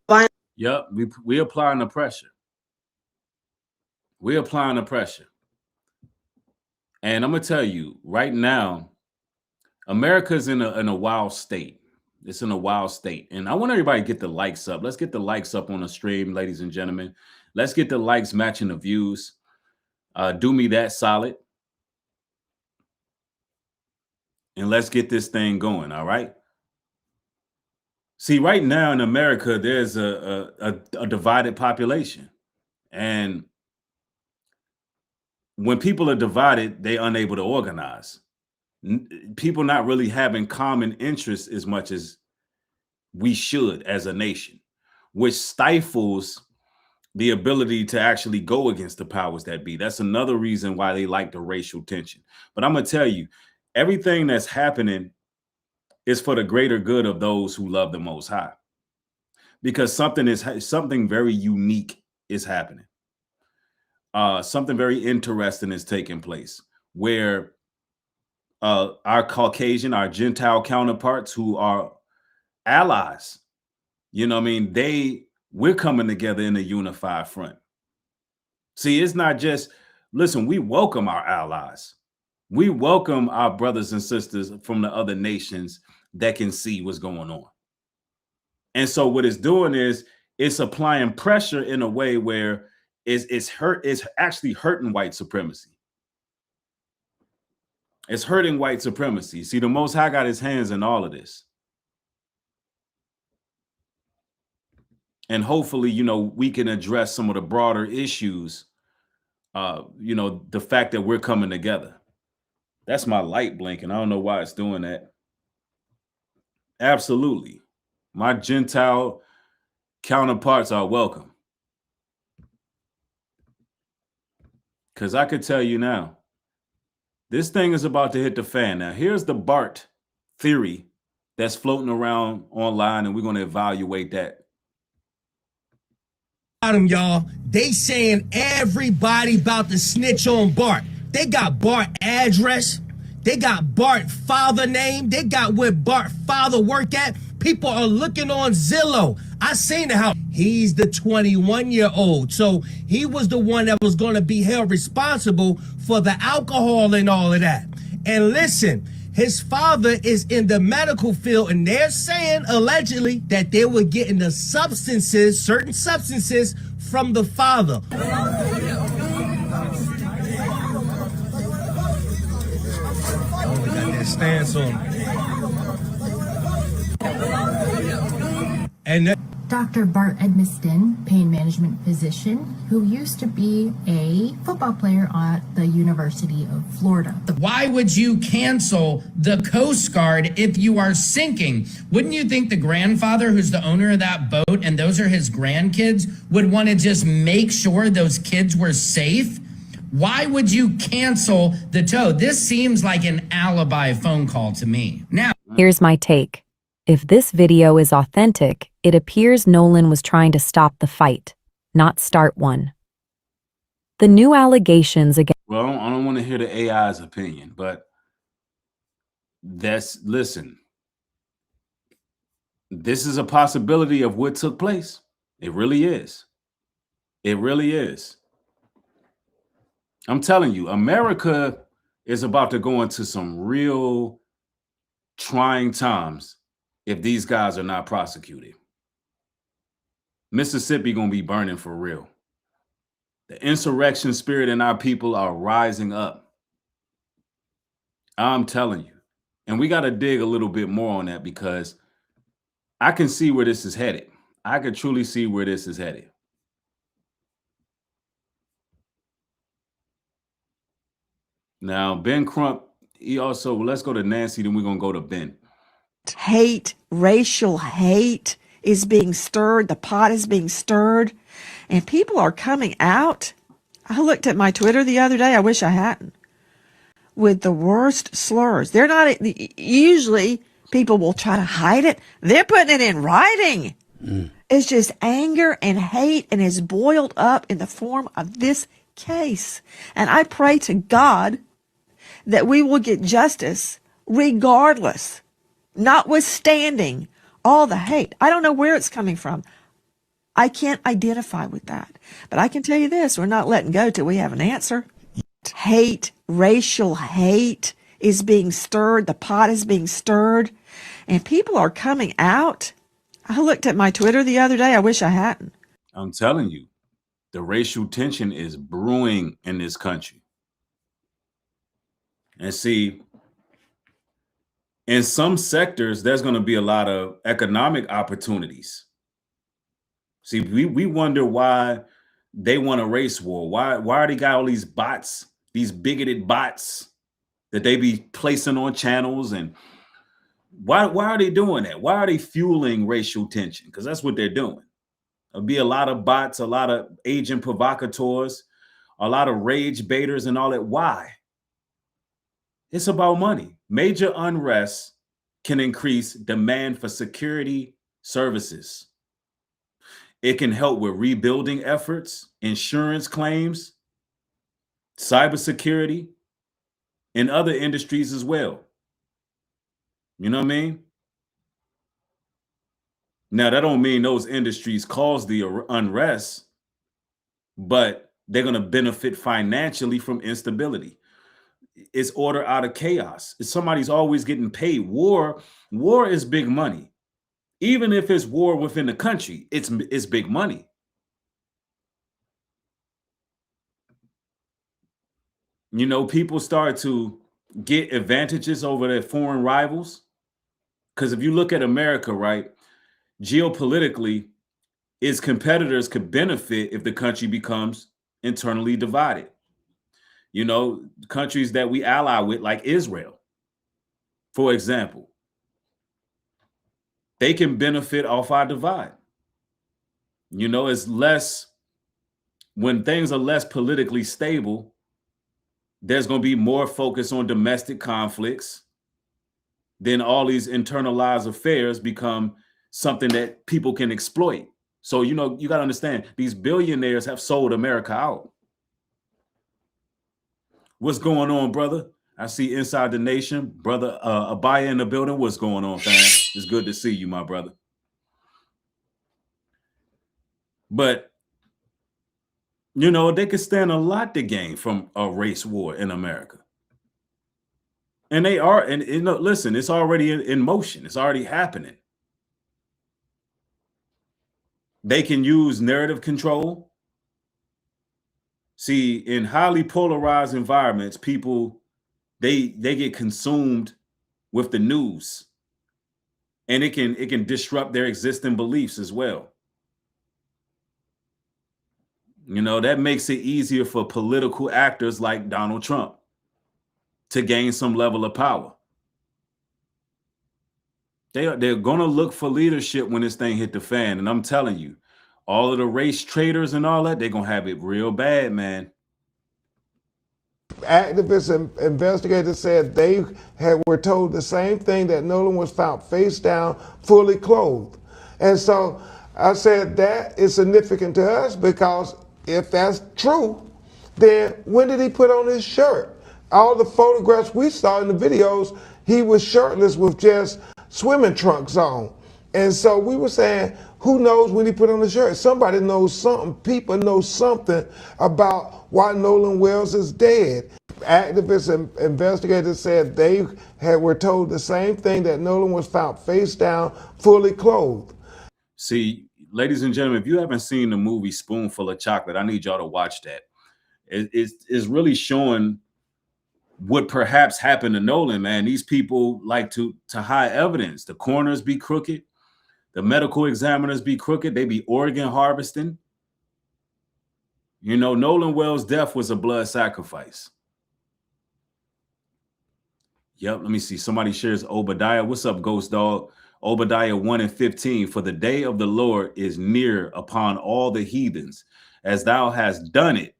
Speaker 2: Yep, we applying the pressure. We're applying the pressure. And I'm gonna tell you right now, America's in a wild state. It's in a wild state. And I want everybody to get the likes up. Let's get the likes up on the stream, ladies and gentlemen. Let's get the likes matching the views. Do me that solid. And let's get this thing going, all right? See, right now in America, there's a divided population. And when people are divided, they're unable to organize. People not really having common interests as much as we should as a nation, which stifles the ability to actually go against the powers that be. That's another reason why they like the racial tension. But I'm going to tell you, everything that's happening is for the greater good of those who love the Most High, because something very unique is happening. Something very interesting is taking place where our Caucasian, our Gentile counterparts who are allies, you know what I mean? We're coming together in a unified front. See, it's not just, listen, we welcome our allies. We welcome our brothers and sisters from the other nations that can see what's going on. And so what it's doing is it's applying pressure in a way where it's actually hurting white supremacy. It's hurting white supremacy. See, the Most High got his hands in all of this. And hopefully, you know, we can address some of the broader issues, you know, the fact that we're coming together. That's my light blinking. I don't know why it's doing that. Absolutely. My Gentile counterparts are welcome. Because I could tell you now, this thing is about to hit the fan. Now, here's the BART theory that's floating around online, and we're going to evaluate that.
Speaker 13: Y'all, they saying everybody about to snitch on Bart. They got Bart address, they got Bart father name, they got where Bart father work at. People are looking on Zillow. I seen how he's the 21-year-old, so he was the one that was going to be held responsible for the alcohol and all of that. And listen, his father is in the medical field, and they're saying allegedly that they were getting the substances, certain substances, from the father. Oh, we got that stance on. And
Speaker 14: Dr. Bart Edmiston, pain management physician, who used to be a football player at the University of Florida.
Speaker 15: Why would you cancel the Coast Guard if you are sinking? Wouldn't you think the grandfather, who's the owner of that boat, and those are his grandkids, would want to just make sure those kids were safe? Why would you cancel the tow? This seems like an alibi phone call to me. Now,
Speaker 16: here's my take. If this video is authentic, it appears Nolan was trying to stop the fight, not start one. The new allegations against...
Speaker 2: Well, I don't want to hear the AI's opinion, but listen, this is a possibility of what took place. It really is. It really is. I'm telling you, America is about to go into some real trying times if these guys are not prosecuted. Mississippi gonna be burning for real. The insurrection spirit in our people are rising up. I'm telling you. And we got to dig a little bit more on that, because I can see where this is headed. I can truly see where this is headed. Now, Ben Crump, he also, let's go to Nancy, then we're going to go to Ben.
Speaker 9: Hate, racial hate is being stirred. The pot is being stirred, and people are coming out. I looked at my Twitter the other day. I wish I hadn't. With the worst slurs. They're not, usually people will try to hide it. They're putting it in writing. It's just anger and hate, and is boiled up in the form of this case. And I pray to God that we will get justice regardless, notwithstanding all the hate. I don't know where it's coming from. I can't identify with that. But I can tell you this, we're not letting go till we have an answer. Hate, racial hate is being stirred. The pot is being stirred, and people are coming out. I looked at my Twitter the other day. I wish I hadn't.
Speaker 2: I'm telling you, the racial tension is brewing in this country. And see, in some sectors, there's going to be a lot of economic opportunities. See, we wonder why they want a race war. Why they got all these bots, these bigoted bots that they be placing on channels, and why are they doing that? Why are they fueling racial tension? Because that's what they're doing. There'll be a lot of bots, a lot of agent provocateurs, a lot of rage baiters and all that. Why? It's about money. Major unrest can increase demand for security services. It can help with rebuilding efforts, insurance claims, cybersecurity, and other industries as well. You know what I mean? Now, that don't mean those industries cause the unrest, but they're going to benefit financially from instability. It's order out of chaos. Somebody's always getting paid. War is big money. Even if it's war within the country, it's big money. You know, people start to get advantages over their foreign rivals. Because if you look at America, right, geopolitically, its competitors could benefit if the country becomes internally divided. You know, countries that we ally with, like Israel, for example, they can benefit off our divide. You know, it's less, when things are less politically stable, there's going to be more focus on domestic conflicts. Then all these internalized affairs become something that people can exploit. So, you know, you got to understand, these billionaires have sold America out. What's going on, brother? I see Inside the Nation. Brother Abaya in the building. What's going on, fam? It's good to see you, my brother. But, you know, they could stand a lot to gain from a race war in America. And they are, and you know, listen, it's already in motion. It's already happening. They can use narrative control. See, in highly polarized environments, people, they get consumed with the news, and it can disrupt their existing beliefs as well. You know, that makes it easier for political actors like Donald Trump to gain some level of power. They're going to look for leadership when this thing hit the fan. And I'm telling you, all of the race traders and all that, they're going to have it real bad, man.
Speaker 17: Activists and investigators said they were told the same thing, that Nolan was found face down, fully clothed. And so I said that is significant to us, because if that's true, then when did he put on his shirt? All the photographs we saw in the videos, he was shirtless with just swimming trunks on. And so we were saying, who knows when he put on the shirt? Somebody knows something. People know something about why Nolan Wells is dead. Activists and investigators said they were told the same thing, that Nolan was found face down, fully clothed.
Speaker 2: See, ladies and gentlemen, if you haven't seen the movie Spoonful of Chocolate, I need y'all to watch that. It's really showing what perhaps happened to Nolan, man. These people like to hide evidence. The coroners be crooked. The medical examiners be crooked. They be organ harvesting. You know, Nolan Wells' death was a blood sacrifice. Yep, let me see. Somebody shares Obadiah. What's up, Ghost Dog? Obadiah 1:15. For the day of the Lord is near upon all the heathens. As thou hast done it,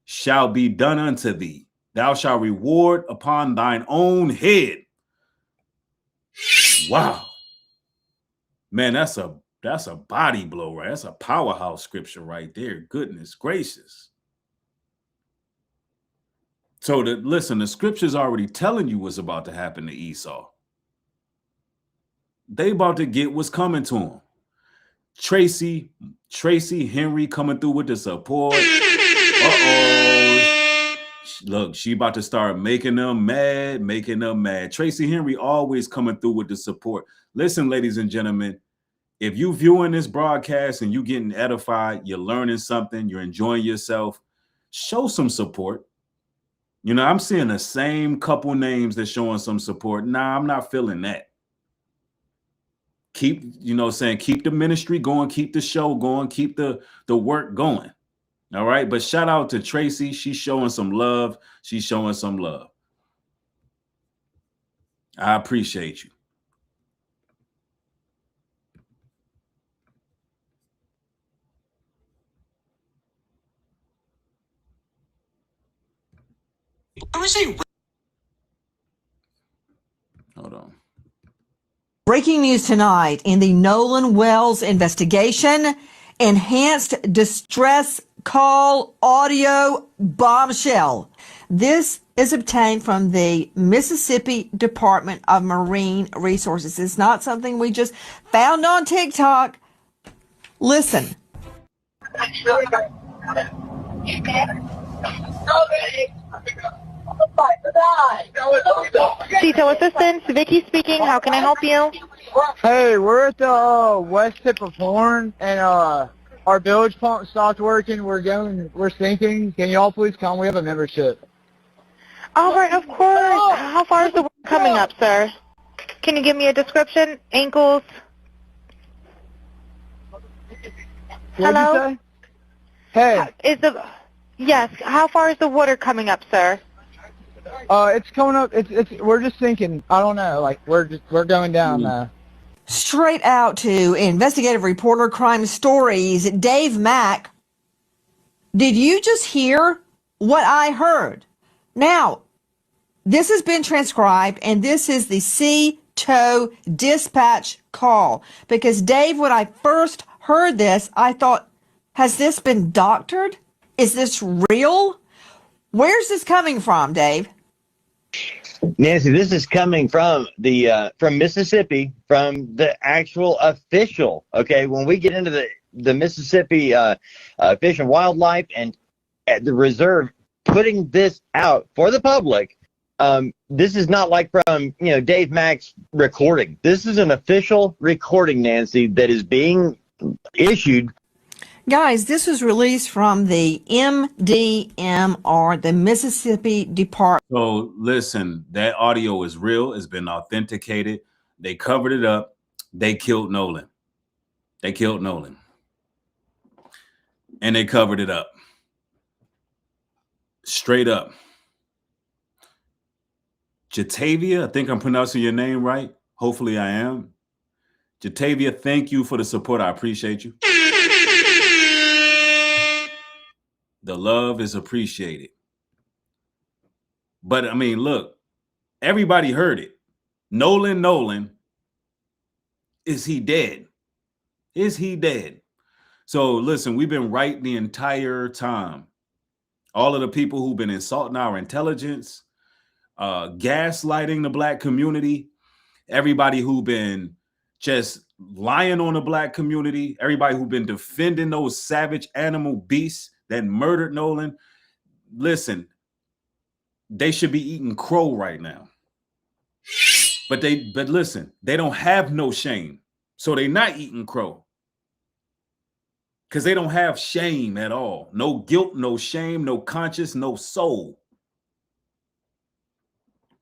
Speaker 2: shall be done unto thee. Thou shalt reward upon thine own head. Wow. Man, that's a body blow, right? That's a powerhouse scripture right there. Goodness gracious. So listen, the scripture's already telling you what's about to happen to Esau. They about to get what's coming to him. Tracy Henry coming through with the support. Uh-oh. Look, she about to start making them mad, Tracy Henry always coming through with the support. Listen, ladies and gentlemen, if you viewing this broadcast and you getting edified, you're learning something, you're enjoying yourself, show some support. You know, I'm seeing the same couple names that's showing some support. Nah, I'm not feeling that. Keep, keep the ministry going, keep the show going, keep the work going. All right. But shout out to Tracy. She's showing some love. I appreciate you. Hold on.
Speaker 9: Breaking news tonight in the Nolan Wells investigation. Enhanced distress call audio bombshell. This is obtained from the Mississippi Department of Marine Resources. It's not something we just found on TikTok. Listen.
Speaker 18: Detail assistance, Vicky speaking. How can I help you?
Speaker 19: Hey, we're at the west tip of Horn, and our bilge pump stopped working. We're sinking. Can y'all please come? We have a membership.
Speaker 18: All right, of course. How far is the work coming up, sir? Can you give me a description? Ankles? Hello?
Speaker 19: Hey.
Speaker 18: Yes. How far is the water coming up, sir?
Speaker 19: It's coming up. We're just sinking. I don't know. Like we're going down.
Speaker 9: Straight out to investigative reporter Crime Stories, Dave Mack. Did you just hear what I heard? Now, this has been transcribed, and this is the C-TOW dispatch call. Because, Dave, when I first heard this, I thought, has this been doctored? Is this real? Where's this coming from, Dave?
Speaker 20: Nancy, this is coming from from Mississippi, from the actual official. Okay, when we get into the Mississippi Fish and Wildlife and at the reserve putting this out for the public, this is not like from Dave Mack's recording. This is an official recording, Nancy, that is being issued.
Speaker 9: Guys, this was released from the MDMR, the Mississippi Department.
Speaker 2: So listen, that audio is real. It's been authenticated. They covered it up. They killed Nolan. And they covered it up. Straight up. Jatavia, I think I'm pronouncing your name right. Hopefully I am. Jatavia, thank you for the support. I appreciate you. The love is appreciated. But I mean, look, everybody heard it. Nolan, is he dead? Is he dead? So listen, we've been right the entire time. All of the people who've been insulting our intelligence, gaslighting the Black community, everybody who've been just lying on the Black community, everybody who've been defending those savage animal beasts that murdered Nolan. Listen, they should be eating crow right now. But listen, they don't have no shame. So they're not eating crow. Because they don't have shame at all. No guilt, no shame, no conscience, no soul.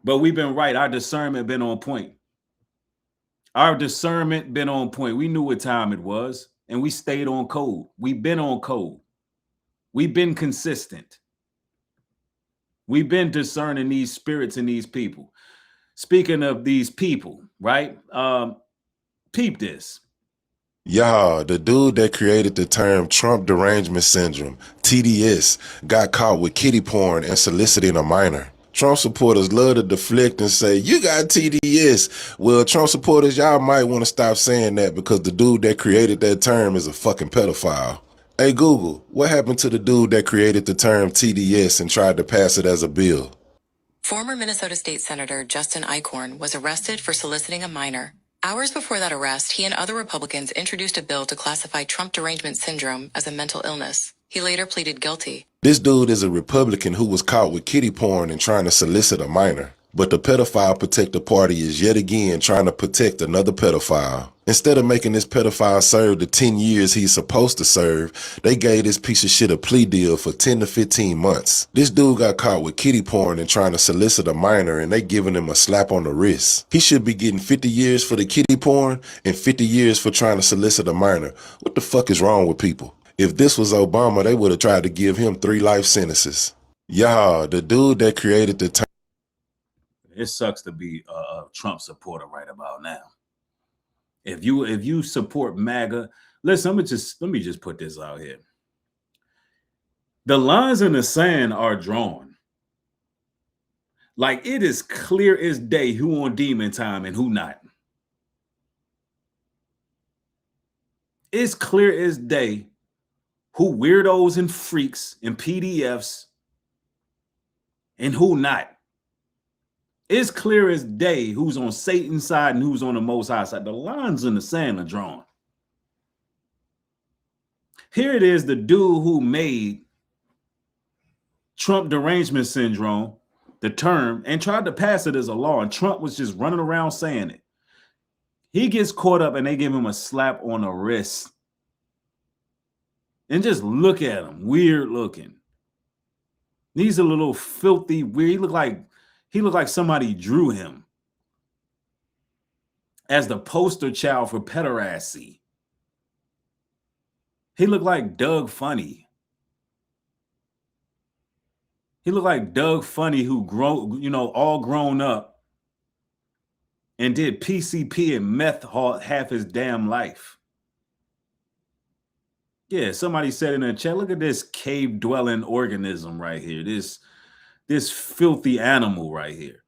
Speaker 2: But we've been right. Our discernment been on point. We knew what time it was, and we stayed on code. We've been on code. We've been consistent. We've been discerning these spirits and these people. Speaking of these people, right? Peep this.
Speaker 21: Y'all, the dude that created the term Trump derangement syndrome, TDS, got caught with kitty porn and soliciting a minor. Trump supporters love to deflect and say, you got TDS. Well, Trump supporters, y'all might want to stop saying that because the dude that created that term is a fucking pedophile. Hey, Google, what happened to the dude that created the term TDS and tried to pass it as a bill?
Speaker 22: Former Minnesota State Senator Justin Eichhorn was arrested for soliciting a minor.
Speaker 1: Hours before that arrest, he and other Republicans introduced a bill to classify Trump derangement syndrome as a mental illness. He later pleaded guilty.
Speaker 21: This dude is a Republican who was caught with kitty porn and trying to solicit a minor. But the pedophile protector party is yet again trying to protect another pedophile. Instead of making this pedophile serve the 10 years he's supposed to serve, they gave this piece of shit a plea deal for 10 to 15 months. This dude got caught with kitty porn and trying to solicit a minor, and they giving him a slap on the wrist. He should be getting 50 years for the kitty porn and 50 years for trying to solicit a minor. What the fuck is wrong with people? If this was Obama, they would have tried to give him 3 life sentences. Y'all, the dude that created the term.
Speaker 2: It sucks to be a Trump supporter right about now. If you support MAGA, listen, let me just put this out here. The lines in the sand are drawn. Like, it is clear as day who on demon time and who not. It's clear as day who weirdos and freaks and PDFs and who not. It's clear as day who's on Satan's side and who's on the Most High side. The lines in the sand are drawn. Here it is, the dude who made Trump derangement syndrome the term and tried to pass it as a law, and Trump was just running around saying it. He gets caught up and they give him a slap on the wrist. And just look at him, weird looking. He's a little filthy, weird. He looked like somebody drew him as the poster child for pederasty. He looked like Doug Funny. He looked like Doug Funny who all grown up and did PCP and meth half his damn life. Yeah, somebody said in the chat, look at this cave-dwelling organism right here. This filthy animal right here.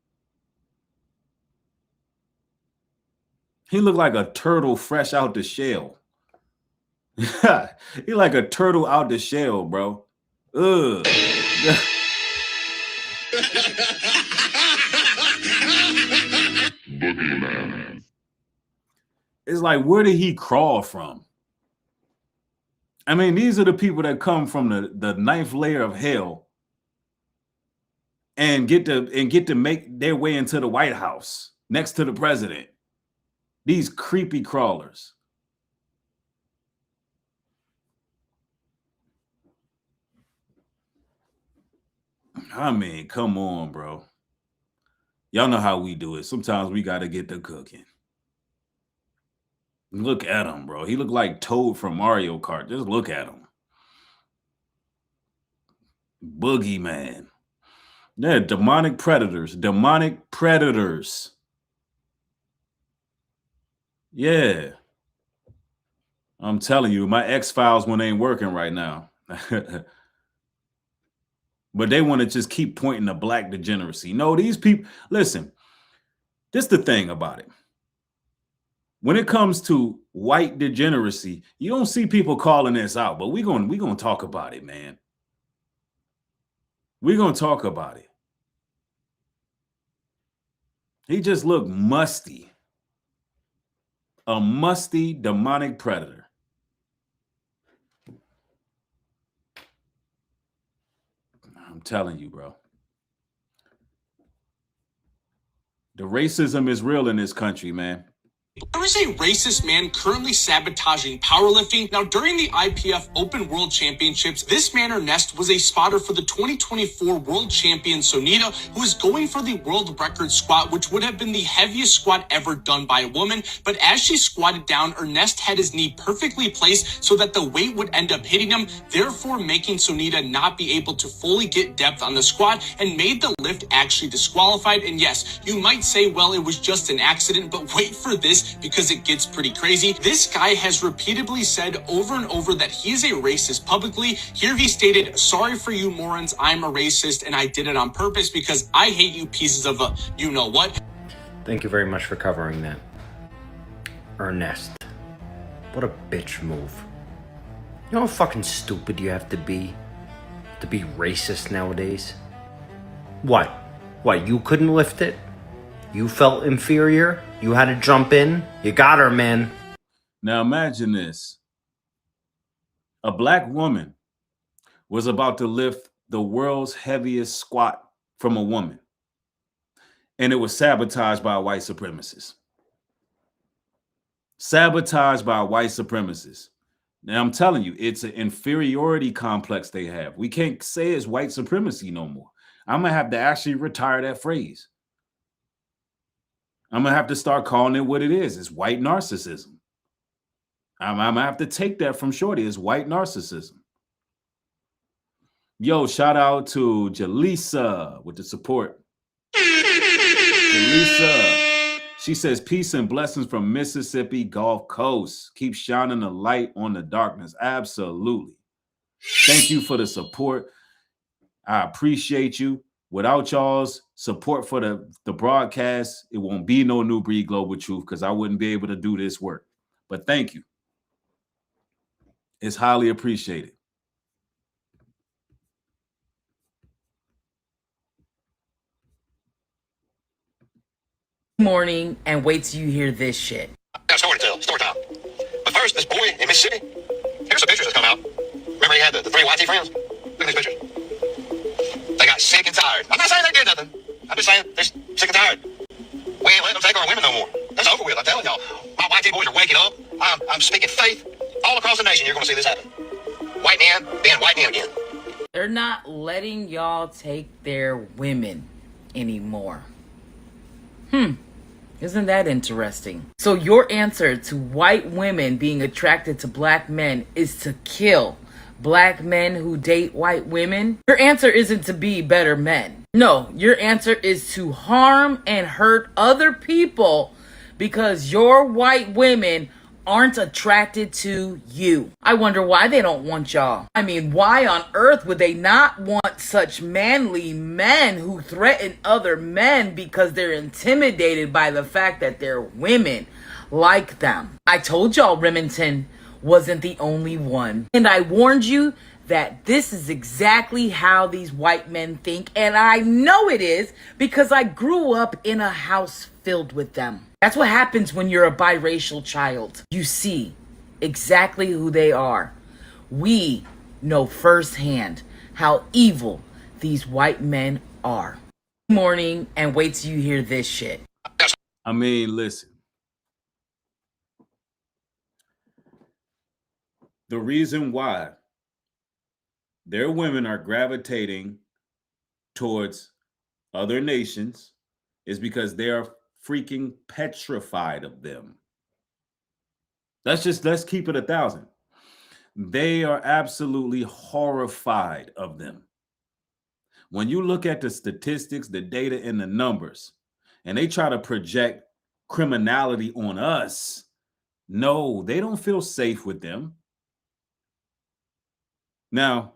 Speaker 2: He looked like a turtle fresh out the shell. He like a turtle out the shell, bro. Ugh. It's like, where did he crawl from? I mean, these are the people that come from the ninth layer of hell and get to make their way into the White House next to the president. These creepy crawlers. I mean, come on, bro. Y'all know how we do it. Sometimes we got to get the cooking. Look at him, bro. He looked like Toad from Mario Kart. Just look at him. Boogeyman. They're demonic predators. Demonic predators. Yeah. I'm telling you, my X-Files one ain't working right now. But they want to just keep pointing to black degeneracy. No, these people, listen, this is the thing about it. When it comes to white degeneracy, you don't see people calling this out, but we're going to talk about it, man. We're going to talk about it. He just looked musty. A musty demonic predator. I'm telling you, bro. The racism is real in this country, man.
Speaker 22: There is a racist man currently sabotaging powerlifting. Now, during the IPF Open World Championships, this man, Ernest, was a spotter for the 2024 world champion, Sonita, who is going for the world record squat, which would have been the heaviest squat ever done by a woman. But as she squatted down, Ernest had his knee perfectly placed so that the weight would end up hitting him, therefore making Sonita not be able to fully get depth on the squat and made the lift actually disqualified. And yes, you might say, well, it was just an accident, but wait for this, because it gets pretty crazy. This guy has repeatedly said over and over that he is a racist publicly. Here he stated, sorry for you morons, I'm a racist and I did it on purpose because I hate you pieces of a you-know-what.
Speaker 23: Thank you very much for covering that. Ernest, what a bitch move. You know how fucking stupid you have to be racist nowadays? What, you couldn't lift it? You felt inferior? You had to jump in. You got her, man.
Speaker 2: Now imagine this. A black woman was about to lift the world's heaviest squat from a woman, and it was sabotaged by a white supremacist. Sabotaged by a white supremacist. Now I'm telling you, it's an inferiority complex they have. We can't say it's white supremacy no more. I'm gonna have to actually retire that phrase. I'm gonna have to start calling it what it is. It's white narcissism. I'm gonna have to take that from Shorty. It's white narcissism. Yo, shout out to Jaleesa with the support. Jaleesa, she says, peace and blessings from Mississippi Gulf Coast. Keep shining the light on the darkness. Absolutely. Thank you for the support. I appreciate you. Without y'all's support for the broadcast, it won't be no Nubreed Global Truth because I wouldn't be able to do this work. But thank you. It's highly appreciated.
Speaker 3: Morning and wait till you hear this shit.
Speaker 4: Got a story to tell, story time. But first, this boy in Mississippi, here's some pictures that's come out. Remember he had the three YT friends? Look at these pictures. They got sick and tired. I'm not saying they did nothing. I'm just saying they're sick and tired. We ain't letting them take our women no more. That's over with, I'm telling y'all. My YT boys are waking up. I'm speaking faith. All across the nation, you're going to see this happen. White men being white men again.
Speaker 3: They're not letting y'all take their women anymore. Isn't that interesting? So your answer to white women being attracted to black men is to kill black men who date white women? Your answer isn't to be better men. No, your answer is to harm and hurt other people because your white women aren't attracted to you. I wonder why they don't want y'all. I mean, why on earth would they not want such manly men who threaten other men because they're intimidated by the fact that their women like them? I told y'all Remington wasn't the only one. And I warned you that this is exactly how these white men think. And I know it is because I grew up in a house filled with them. That's what happens when you're a biracial child. You see exactly who they are. We know firsthand how evil these white men are. Good morning and wait till you hear this shit.
Speaker 2: I mean, listen. The reason why their women are gravitating towards other nations is because they are freaking petrified of them. Let's keep it 1,000. They are absolutely horrified of them. When you look at the statistics, the data, and the numbers, and they try to project criminality on us, no, they don't feel safe with them. Now,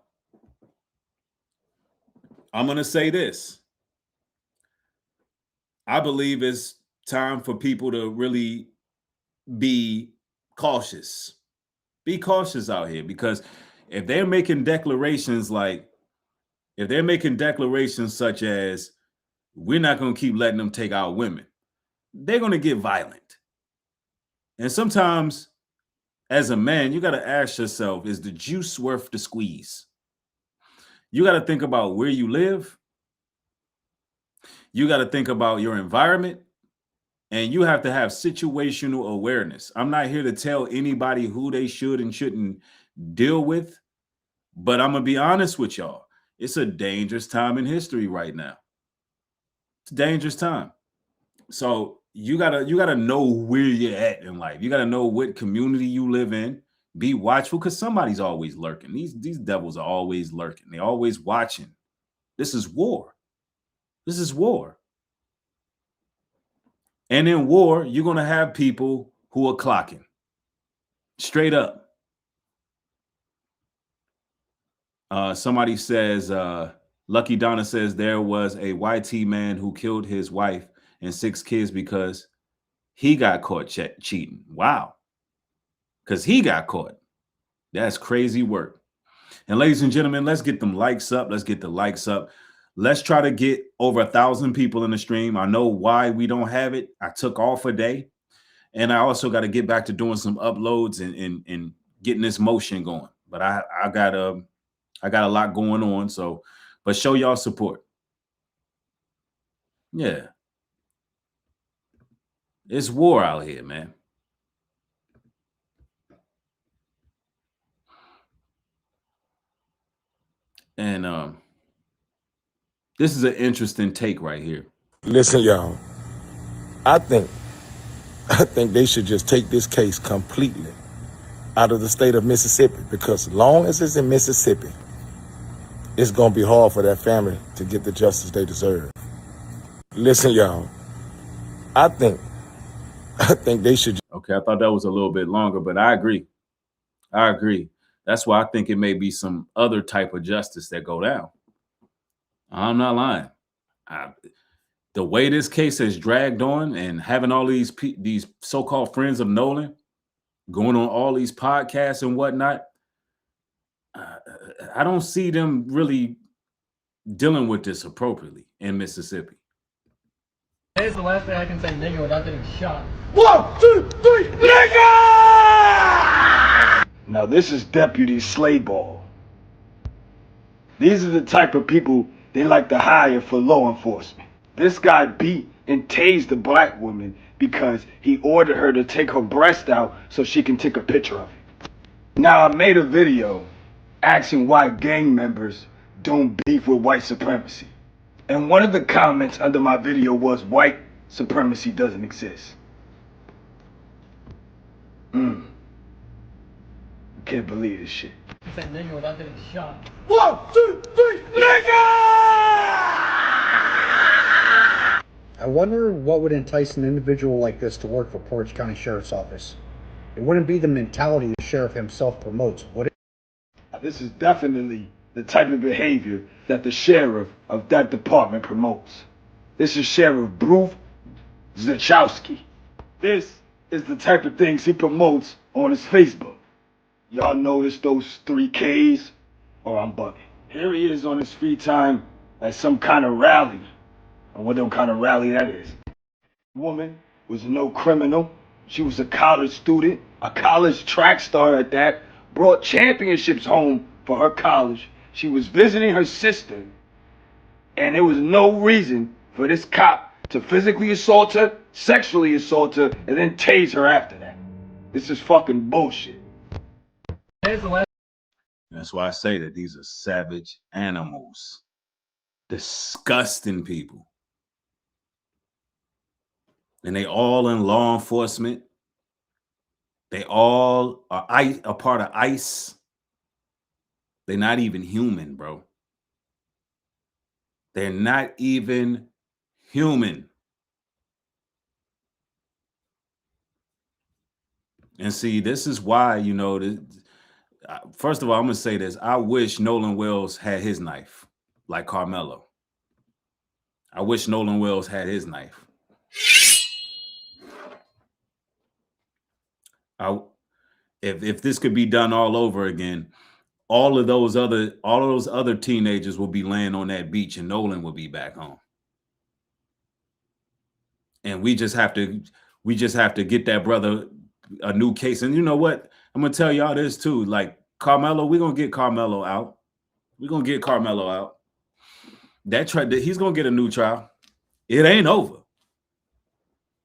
Speaker 2: I'm going to say this. I believe it's time for people to really be cautious. Be cautious out here, because if they're making declarations such as, we're not going to keep letting them take our women, they're going to get violent. And sometimes, as a man, you got to ask yourself, is the juice worth the squeeze? You got to think about where you live. You got to think about your environment. And you have to have situational awareness. I'm not here to tell anybody who they should and shouldn't deal with, but I'm going to be honest with y'all. It's a dangerous time in history right now. It's a dangerous time. So you gotta know where you're at in life. You gotta know what community you live in. Be watchful, because somebody's always lurking. These devils are always lurking. They're always watching. This is war. This is war. And in war, you're gonna have people who are clocking. Straight up. Somebody says, Lucky Donna says there was a YT man who killed his wife and 6 kids because he got caught cheating. Wow. Because he got caught. That's crazy work. And ladies and gentlemen, let's get them likes up. Let's get the likes up. Let's try to get over 1,000 people in the stream. I know why we don't have it. I took off a day, and I also got to get back to doing some uploads and getting this motion going. But I got a lot going on. So, but show y'all support. Yeah, it's war out here, man. And this is an interesting take right here.
Speaker 21: Listen, y'all. I think they should just take this case completely out of the state of Mississippi, because long as it's in Mississippi, it's going to be hard for that family to get the justice they deserve. Listen, y'all. I think they should.
Speaker 2: Okay, I thought that was a little bit longer, but I agree. That's why I think it may be some other type of justice that go down. I'm not lying. The way this case has dragged on, and having all these so-called friends of Nolan going on all these podcasts and whatnot, I don't see them really dealing with this appropriately in Mississippi.
Speaker 5: It's the last thing I can say nigga without getting shot.
Speaker 6: 1, 2, 3, nigga! Now this is Deputy Slayball. These are the type of people they like to hire for law enforcement. This guy beat and tased the black woman because he ordered her to take her breast out so she can take a picture of it. Now I made a video asking why gang members don't beef with white supremacy. And one of the comments under my video was white supremacy doesn't exist. I can't believe this shit.
Speaker 5: Say nigga without getting shot.
Speaker 6: 1, 2, 3, nigga!
Speaker 7: I wonder what would entice an individual like this to work for Portage County Sheriff's Office. It wouldn't be the mentality the sheriff himself promotes, would it?
Speaker 6: This is definitely the type of behavior that the sheriff of that department promotes. This is Sheriff Bruce Zachowski. This is the type of things he promotes on his Facebook. Y'all notice those 3 Ks? Or I'm bugging. Here he is on his free time at some kind of rally. I wonder what kind of rally that is. Woman was no criminal. She was a college student, a college track star at that, brought championships home for her college. She was visiting her sister, and there was no reason for this cop to physically assault her, sexually assault her, and then tase her after that. This is fucking bullshit.
Speaker 2: That's why I say that these are savage animals. Disgusting people. And they all in law enforcement. They all are a part of ICE. They're not even human, bro. They're not even human. And see, this is why, you know, first of all, I'm going to say this. I wish Nolan Wells had his knife, like Carmelo. I wish Nolan Wells had his knife. If this could be done all over again, all of those other teenagers will be laying on that beach, and Nolan will be back home. And we just have to get that brother a new case. And you know what? I'm gonna tell y'all this too. Like Carmelo, we're gonna get Carmelo out. We're gonna get Carmelo out. He's gonna get a new trial. It ain't over.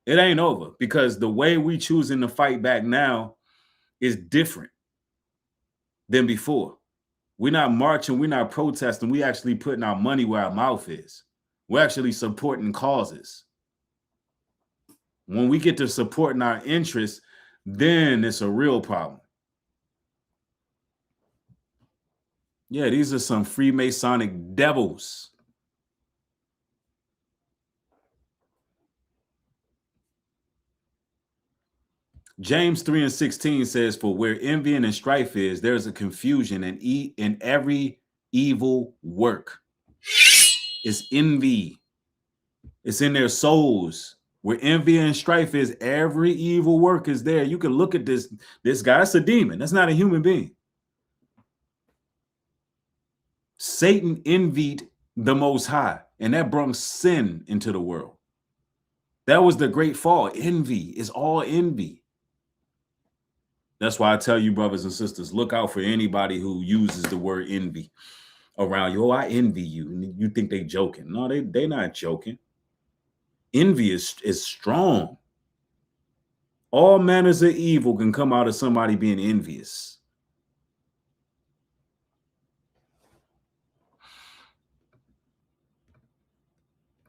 Speaker 2: It ain't over, because the way we choosing to fight back now is different than before. We're not marching, we're not protesting. We actually putting our money where our mouth is. We're actually supporting causes. When we get to supporting our interests, then it's a real problem. Yeah, these are some Freemasonic devils. James 3:16 says, for where envy and strife is, there is a confusion in every evil work. It's envy. It's in their souls. Where envy and strife is, every evil work is there. You can look at this guy. That's a demon. That's not a human being. Satan envied the Most High, and that brought sin into the world. That was the great fall. Envy is all envy. That's why I tell you, brothers and sisters, look out for anybody who uses the word envy around you. Oh, I envy you. And you think they joking. No, they're not joking. Envy is strong. All manners of evil can come out of somebody being envious.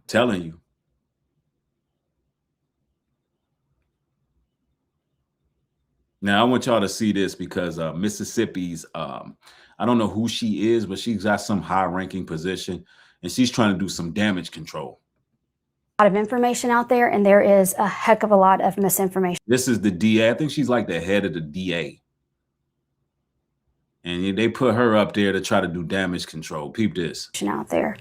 Speaker 2: Telling you. Now, I want y'all to see this because Mississippi's, I don't know who she is, but she's got some high-ranking position, and she's trying to do some damage control.
Speaker 8: A lot of information out there, and there is a heck of a lot of misinformation.
Speaker 2: This is the DA. I think she's like the head of the DA. And they put her up there to try to do damage control. Peep this.
Speaker 8: Out there.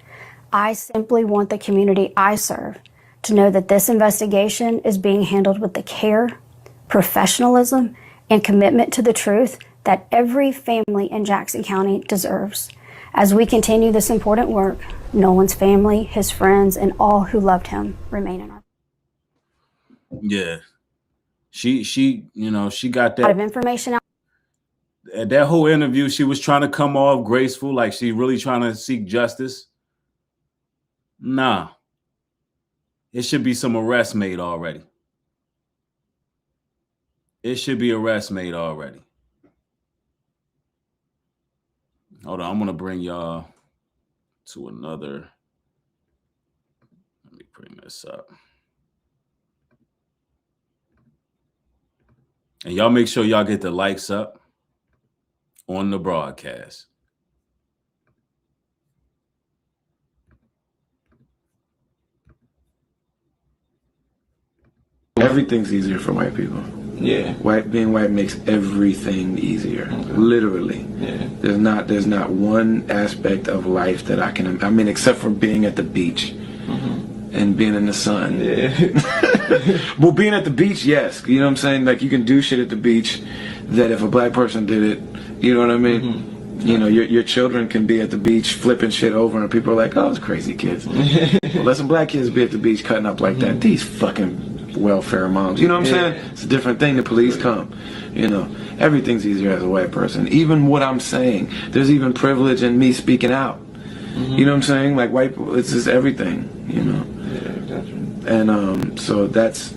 Speaker 8: I simply want the community I serve to know that this investigation is being handled with the care, professionalism, and commitment to the truth that every family in Jackson County deserves. As we continue this important work, Nolan's family, his friends, and all who loved him remain in our.
Speaker 2: Yeah. She got that.
Speaker 8: A lot of information out.
Speaker 2: That whole interview, she was trying to come off graceful, like she really trying to seek justice. Nah. It should be some arrests made already. It should be arrests made already. Hold on, I'm gonna bring y'all to another. Let me bring this up. And y'all make sure y'all get the likes up on the broadcast.
Speaker 10: Everything's easier for white people. Yeah. Being white makes everything easier. Literally. Yeah. There's not one aspect of life that I mean, except for being at the beach and being in the sun. Yeah. Well, being at the beach, yes. You know what I'm saying? Like, you can do shit at the beach that if a black person did it, you know what I mean? You know, your children can be at the beach flipping shit over and people are like, oh, it's crazy kids. Well, let some black kids be at the beach cutting up like that. These fucking welfare moms. You know what I'm saying? It's a different thing. The police come. You know, everything's easier as a white person. Even what I'm saying, there's even privilege in me speaking out. You know what I'm saying? Like, white people, it's just everything, you know? And so that's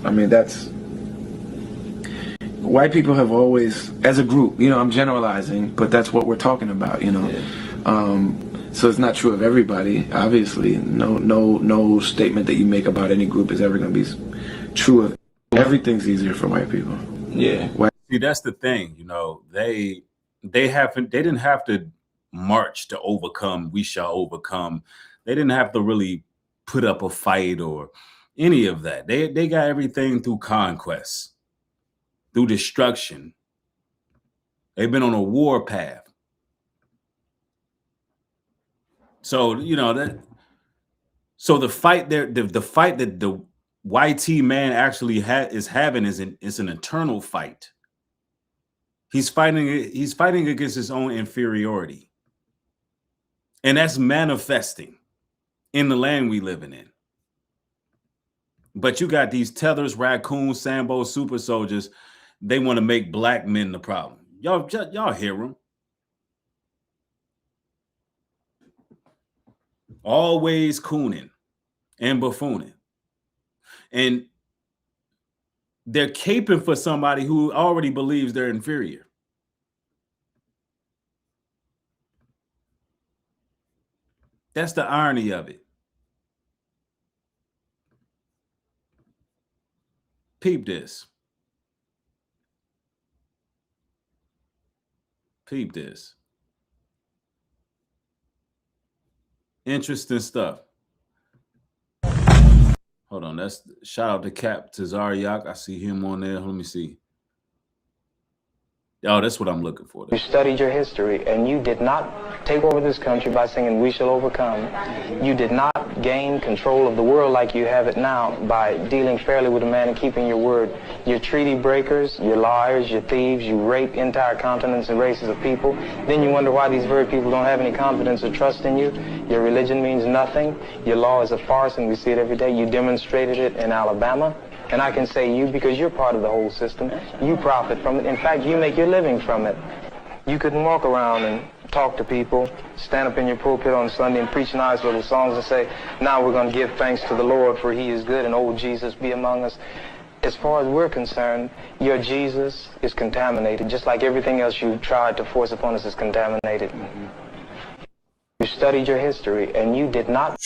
Speaker 10: white people have always, as a group, you know, I'm generalizing, but that's what we're talking about, you know? So it's not true of everybody, obviously. No statement that you make about any group is ever going to be true of. Everything's easier for white people. Yeah.
Speaker 2: See, that's the thing, you know. They didn't have to march to overcome. We shall overcome. They didn't have to really put up a fight or any of that. They got everything through conquest, through destruction. They've been on a war path. So, you know, so the fight there, the fight that the YT man actually is having is an internal fight. He's fighting against his own inferiority. And that's manifesting in the land we living in. But you got these tethers, raccoons, Sambo, super soldiers. They want to make black men the problem. Y'all hear them. Always cooning and buffooning. And they're caping for somebody who already believes they're inferior. That's the irony of it. Peep this. Peep this. Interesting stuff. Hold on. That's shout out to Cap Tazariak. I see him on there. Let me see. Oh, that's what I'm looking for.
Speaker 11: You studied your history, and you did not take over this country by singing "We Shall Overcome." You did not gain control of the world like you have it now by dealing fairly with a man and keeping your word. You're treaty breakers, you're liars, you're thieves, you rape entire continents and races of people. Then you wonder why these very people don't have any confidence or trust in you. Your religion means nothing. Your law is a farce, and we see it every day. You demonstrated it in Alabama. And I can say you because you're part of the whole system. You profit from it. In fact, you make your living from it. You couldn't walk around and talk to people, stand up in your pulpit on Sunday and preach nice little songs and say, now we're going to give thanks to the Lord for he is good and old Jesus be among us. As far as we're concerned, your Jesus is contaminated, just like everything else you tried to force upon us is contaminated. You studied your history, and you did not...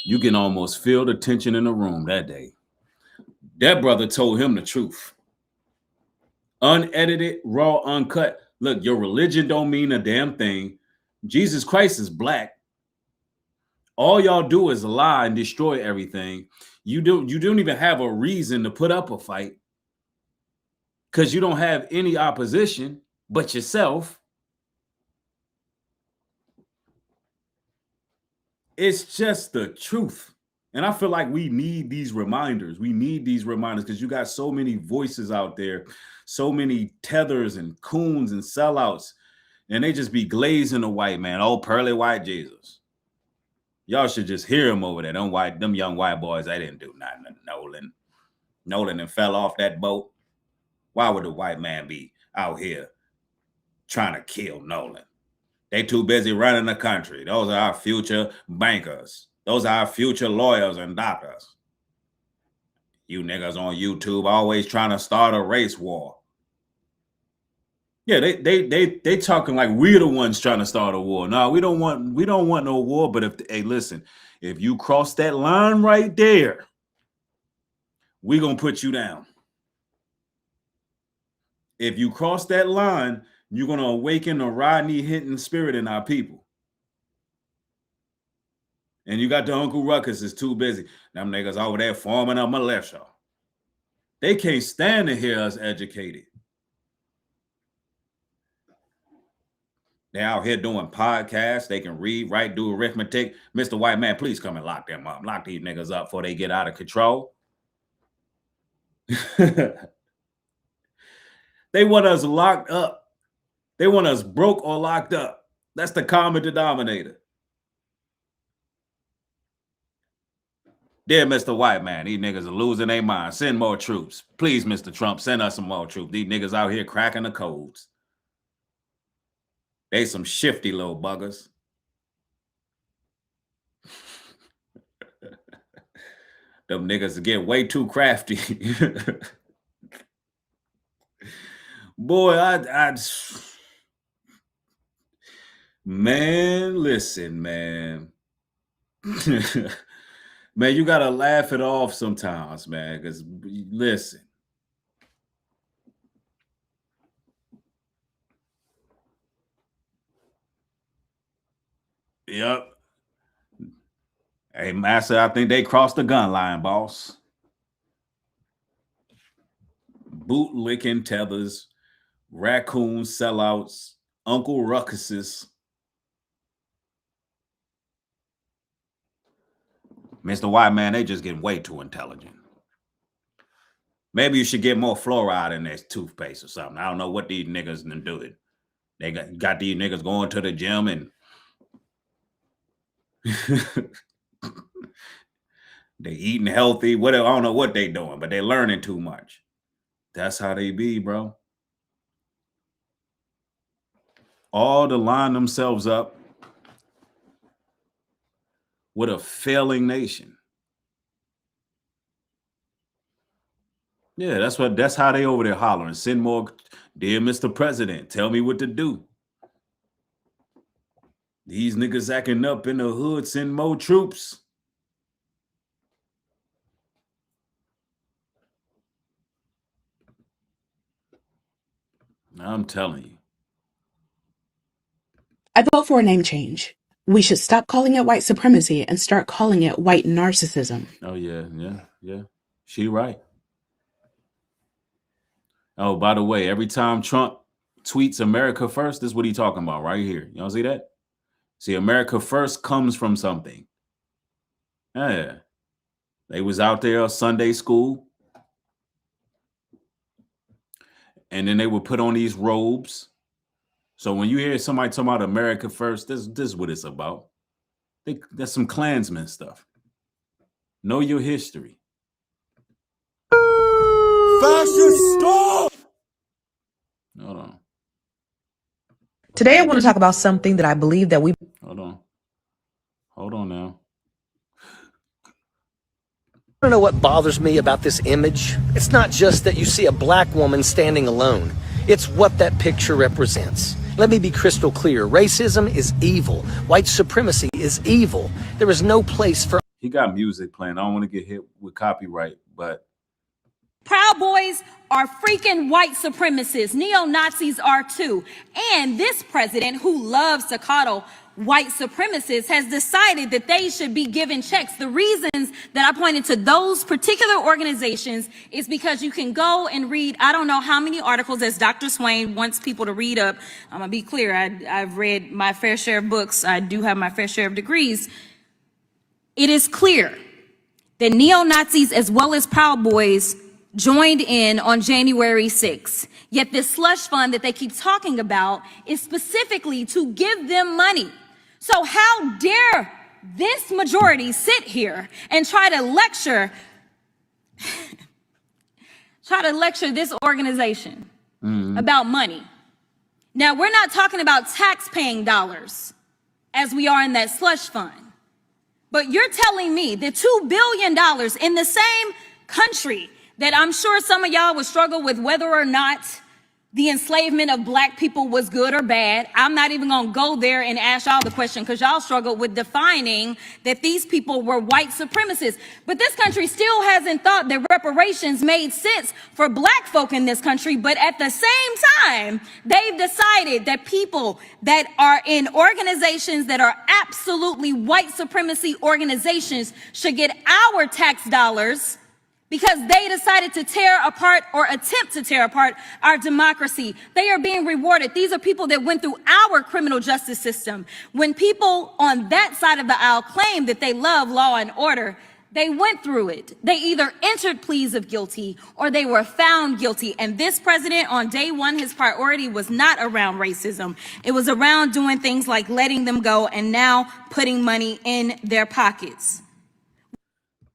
Speaker 2: You can almost feel the tension in the room that day. That brother told him the truth. Unedited, raw, uncut. Look, your religion don't mean a damn thing. Jesus Christ is black. All y'all do is lie and destroy everything. You don't even have a reason to put up a fight because you don't have any opposition but yourself. It's just the truth. And I feel like we need these reminders. We need these reminders because you got so many voices out there, so many tethers and coons and sellouts, and they just be glazing the white man. Oh, pearly white Jesus. Y'all should just hear him over there. Them young white boys, they didn't do nothing to Nolan and fell off that boat. Why would the white man be out here trying to kill Nolan? They too busy running the country. Those are our future bankers. Those are our future lawyers and doctors. You niggas on YouTube always trying to start a race war. Yeah, they talking like we're the ones trying to start a war. No, we don't want no war. But listen, if you cross that line right there, we're gonna put you down. If you cross that line, you're gonna awaken the Rodney Hinton spirit in our people. And you got the Uncle Ruckus is too busy. Them niggas over there forming a militia. They can't stand to hear us educated. They're out here doing podcasts. They can read, write, do arithmetic. Mr. White Man, please come and lock them up. Lock these niggas up before they get out of control. They want us locked up. They want us broke or locked up. That's the common denominator. Dear Mr. White Man, these niggas are losing their mind. Send more troops. Please, Mr. Trump, send us some more troops. These niggas out here cracking the codes. They some shifty little buggers. Them niggas get way too crafty. Boy, man, listen, man. Man, you gotta laugh it off sometimes, man, because listen. Yep. Hey, Master, I think they crossed the gun line, boss. Boot-licking tethers, raccoon sellouts, Uncle Ruckuses. Mr. White Man, they just getting way too intelligent. Maybe you should get more fluoride in their toothpaste or something. I don't know what these niggas are doing. They got these niggas going to the gym and they eating healthy, whatever. I don't know what they doing, but they learning too much. That's how they be, bro. All to line themselves up with a failing nation. Yeah, that's how they over there hollering. Send more, dear Mr. President, tell me what to do. These niggas acting up in the hood, send more troops. I'm telling you.
Speaker 12: I vote for a name change. We should stop calling it white supremacy and start calling it white narcissism.
Speaker 2: Oh, yeah. She right. Oh, by the way, every time Trump tweets America first, this is what he's talking about right here. Y'all see that? See, America first comes from something. Yeah. They was out there Sunday school. And then they would put on these robes. So when you hear somebody talking about America first, this is what it's about. That's some Klansman stuff. Know your history.
Speaker 13: Fascist stuff!
Speaker 2: Hold on.
Speaker 14: Today, I want to talk about something that I believe that we.
Speaker 2: Hold on now.
Speaker 13: I don't know what bothers me about this image. It's not just that you see a black woman standing alone. It's what that picture represents. Let me be crystal clear. Racism is evil. White supremacy is evil. There is no place for...
Speaker 2: He got music playing. I don't want to get hit with copyright, but...
Speaker 15: Proud Boys are freaking white supremacists. Neo-Nazis are too. And this president, who loves to coddle white supremacists, has decided that they should be given checks. The reasons that I pointed to those particular organizations is because you can go and read, I don't know how many articles, as Dr. Swain wants people to read up. I'm going to be clear. I've read my fair share of books. I do have my fair share of degrees. It is clear that neo-Nazis as well as Proud Boys joined in on January 6th. Yet this slush fund that they keep talking about is specifically to give them money. So how dare this majority sit here and try to lecture this organization about money? Now, we're not talking about tax-paying dollars as we are in that slush fund. But you're telling me that $2 billion in the same country that I'm sure some of y'all would struggle with whether or not the enslavement of black people was good or bad. I'm not even gonna go there and ask y'all the question because y'all struggle with defining that these people were white supremacists. But this country still hasn't thought that reparations made sense for black folk in this country. But at the same time, they've decided that people that are in organizations that are absolutely white supremacy organizations should get our tax dollars because they decided to tear apart or attempt to tear apart our democracy. They are being rewarded. These are people that went through our criminal justice system. When people on that side of the aisle claim that they love law and order, they went through it. They either entered pleas of guilty or they were found guilty. And this president, on day one, his priority was not around racism. It was around doing things like letting them go and now putting money in their pockets.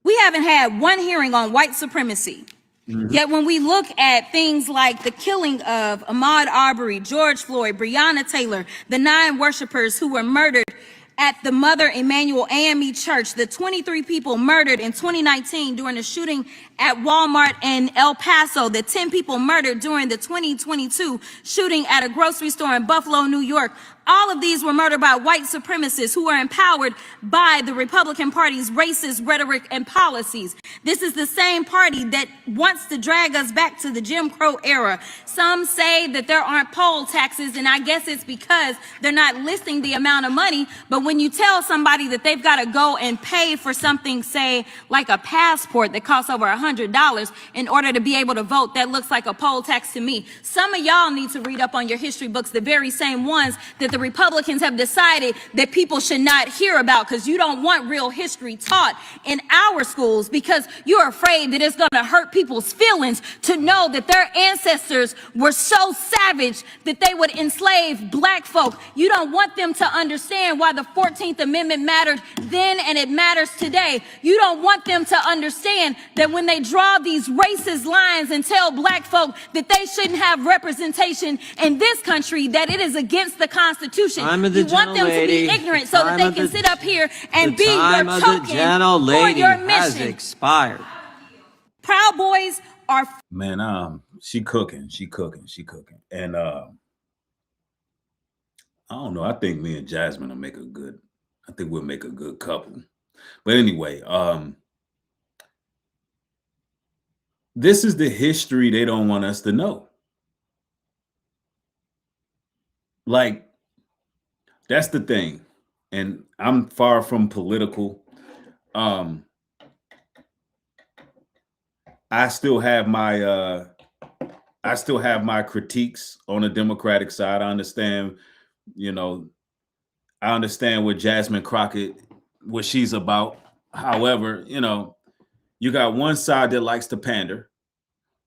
Speaker 15: We haven't had one hearing on white supremacy. Yet when we look at things like the killing of Ahmaud Arbery, George Floyd, Breonna Taylor, the 9 worshipers who were murdered at the Mother Emanuel AME Church, the 23 people murdered in 2019 during a shooting at Walmart in El Paso, the 10 people murdered during the 2022 shooting at a grocery store in Buffalo, New York. All of these were murdered by white supremacists who are empowered by the Republican Party's racist rhetoric and policies. This is the same party that wants to drag us back to the Jim Crow era. Some say that there aren't poll taxes, and I guess it's because they're not listing the amount of money. But when you tell somebody that they've got to go and pay for something, say, like a passport that costs over $100 in order to be able to vote, that looks like a poll tax to me. Some of y'all need to read up on your history books, the very same ones that the Republicans have decided that people should not hear about because you don't want real history taught in our schools because you're afraid that it's going to hurt people's feelings to know that their ancestors were so savage that they would enslave black folk. You don't want them to understand why the 14th Amendment mattered then and it matters today. You don't want them to understand that when they draw these racist lines and tell black folk that they shouldn't have representation in this country, that it is against the Constitution. You want them to be ignorant so that they can sit up here and be your token for your mission.
Speaker 13: Expired.
Speaker 15: Proud Boys are...
Speaker 2: Man, she cooking. And I don't know. I think me and Jasmine will make a good, I think we'll make a good couple. But anyway, this is the history they don't want us to know. Like, that's the thing. And I'm far from political. I still have my I still have my critiques on the Democratic side. I understand, I understand what Jasmine Crockett, what she's about. However, you got one side that likes to pander,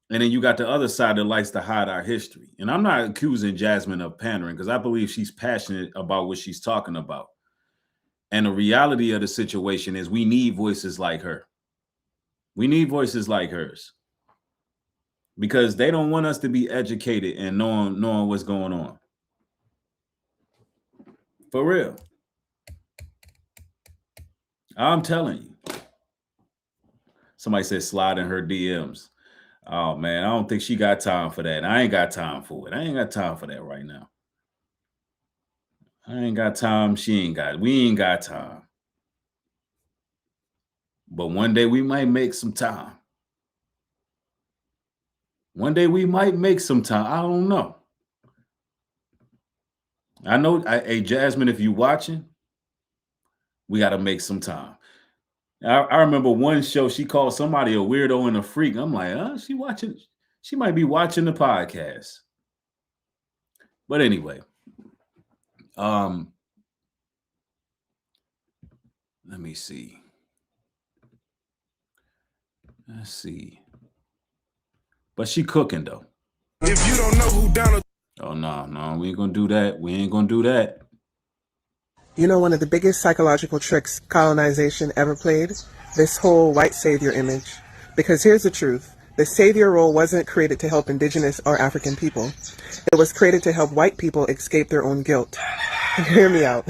Speaker 2: and then you got the other side that likes to hide our history. And I'm not accusing Jasmine of pandering because I believe she's passionate about what she's talking about. And the reality of the situation is we need voices like her. We need voices like hers because they don't want us to be educated and knowing what's going on. For real. I'm telling you. Somebody said slide in her DMs. Oh, man, I don't think she got time for that. I ain't got time for it. I ain't got time for that right now. I ain't got time. We ain't got time. But one day we might make some time. One day we might make some time. I don't know. I know, hey, Jasmine, if you watching, we got to make some time. I remember one show, she called somebody a weirdo and a freak. I'm like, she watching. She might be watching the podcast. But anyway, let me see. Let's see. But she cooking though.
Speaker 21: If you don't know who Donald.
Speaker 2: Oh no, we ain't gonna do that. We ain't gonna do that.
Speaker 16: You know, one of the biggest psychological tricks colonization ever played? This whole white savior image. Because here's the truth. The savior role wasn't created to help indigenous or African people. It was created to help white people escape their own guilt. Hear me out.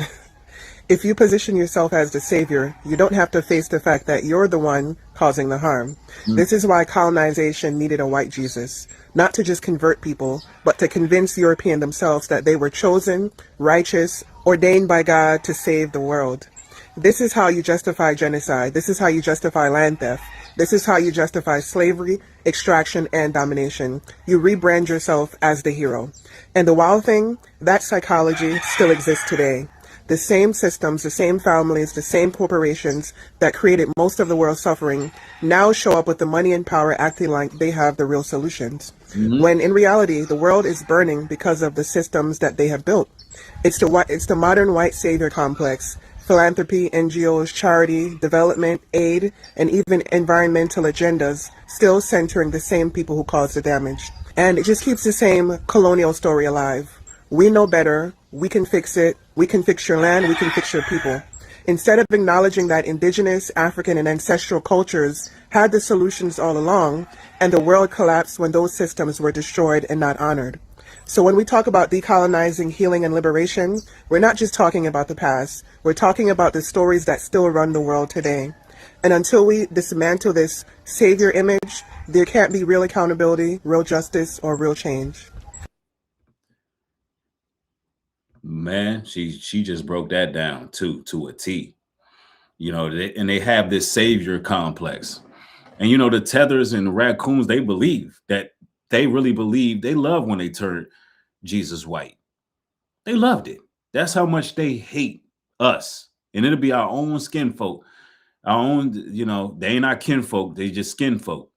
Speaker 16: If you position yourself as the savior, you don't have to face the fact that you're the one causing the harm. This is why colonization needed a white Jesus. Not to just convert people, but to convince Europeans themselves that they were chosen, righteous, ordained by God to save the world. This is how you justify genocide. This is how you justify land theft. This is how you justify slavery, extraction, and domination. You rebrand yourself as the hero. And the wild thing, that psychology still exists today. The same systems, the same families, the same corporations that created most of the world's suffering now show up with the money and power acting like they have the real solutions. When in reality, the world is burning because of the systems that they have built. It's the modern white savior complex, philanthropy, NGOs, charity, development, aid, and even environmental agendas still centering the same people who caused the damage. And it just keeps the same colonial story alive. We know better. We can fix it. We can fix your land. We can fix your people. Instead of acknowledging that indigenous, African, and ancestral cultures had the solutions all along, and the world collapsed when those systems were destroyed and not honored. So when we talk about decolonizing, healing, and liberation, we're not just talking about the past. We're talking about the stories that still run the world today. And until we dismantle this savior image, there can't be real accountability, real justice, or real change.
Speaker 2: Man, she just broke that down to a T. And they have this savior complex. And the tethers and the raccoons, they believe that they love when they turn Jesus white. They loved it. That's how much they hate us. And it'll be our own skin folk. Our own, they ain't our kinfolk, they just skin folk.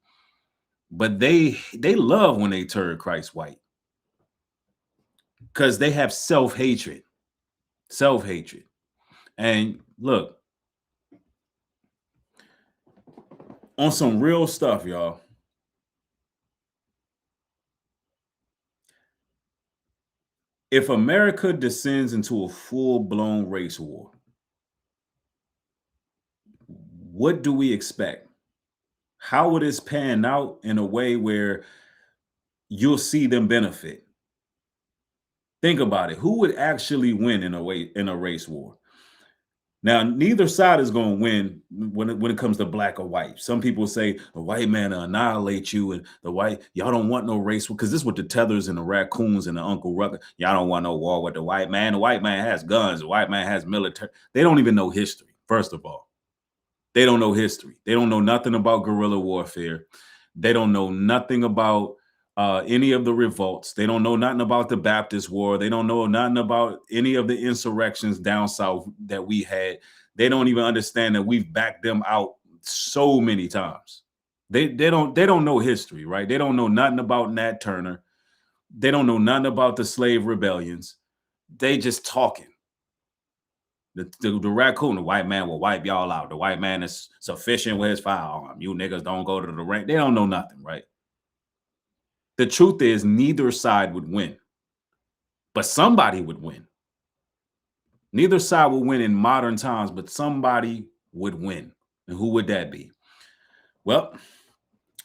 Speaker 2: But they love when they turn Christ white. Because they have self-hatred. Self-hatred. And look, on some real stuff, y'all. If America descends into a full-blown race war, what do we expect? How would this pan out in a way where you'll see them benefit? Think about it. Who would actually win in a race war? Now, neither side is going to win when it comes to black or white. Some people say the white man will annihilate you, and y'all don't want no race war, because this is what the tethers and the raccoons and the Uncle Rucker. Y'all don't want no war with the white man. The white man has guns. The white man has military. They don't even know history, first of all. They don't know history. They don't know nothing about guerrilla warfare. They don't know nothing about any of the revolts. They don't know nothing about the Baptist War. They don't know nothing about any of the insurrections down south that we had. They don't even understand that we've backed them out so many times. They don't know history, right? They don't know nothing about Nat Turner. They don't know nothing about the slave rebellions. They just talking. The raccoon, the white man will wipe y'all out. The white man is sufficient with his firearm. You niggas don't go to the rank. They don't know nothing, right? The truth is neither side would win, but somebody would win. Neither side will win in modern times, but somebody would win. And who would that be? Well,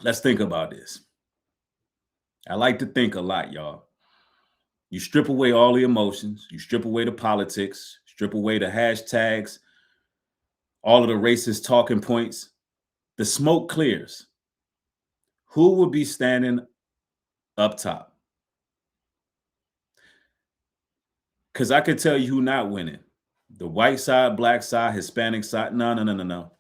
Speaker 2: let's think about this. I like to think a lot, y'all. You strip away all the emotions, you strip away the politics, strip away the hashtags, all of the racist talking points. The smoke clears. Who would be standing up top? Because I could tell you who not winning. The white side, black side, Hispanic side. No.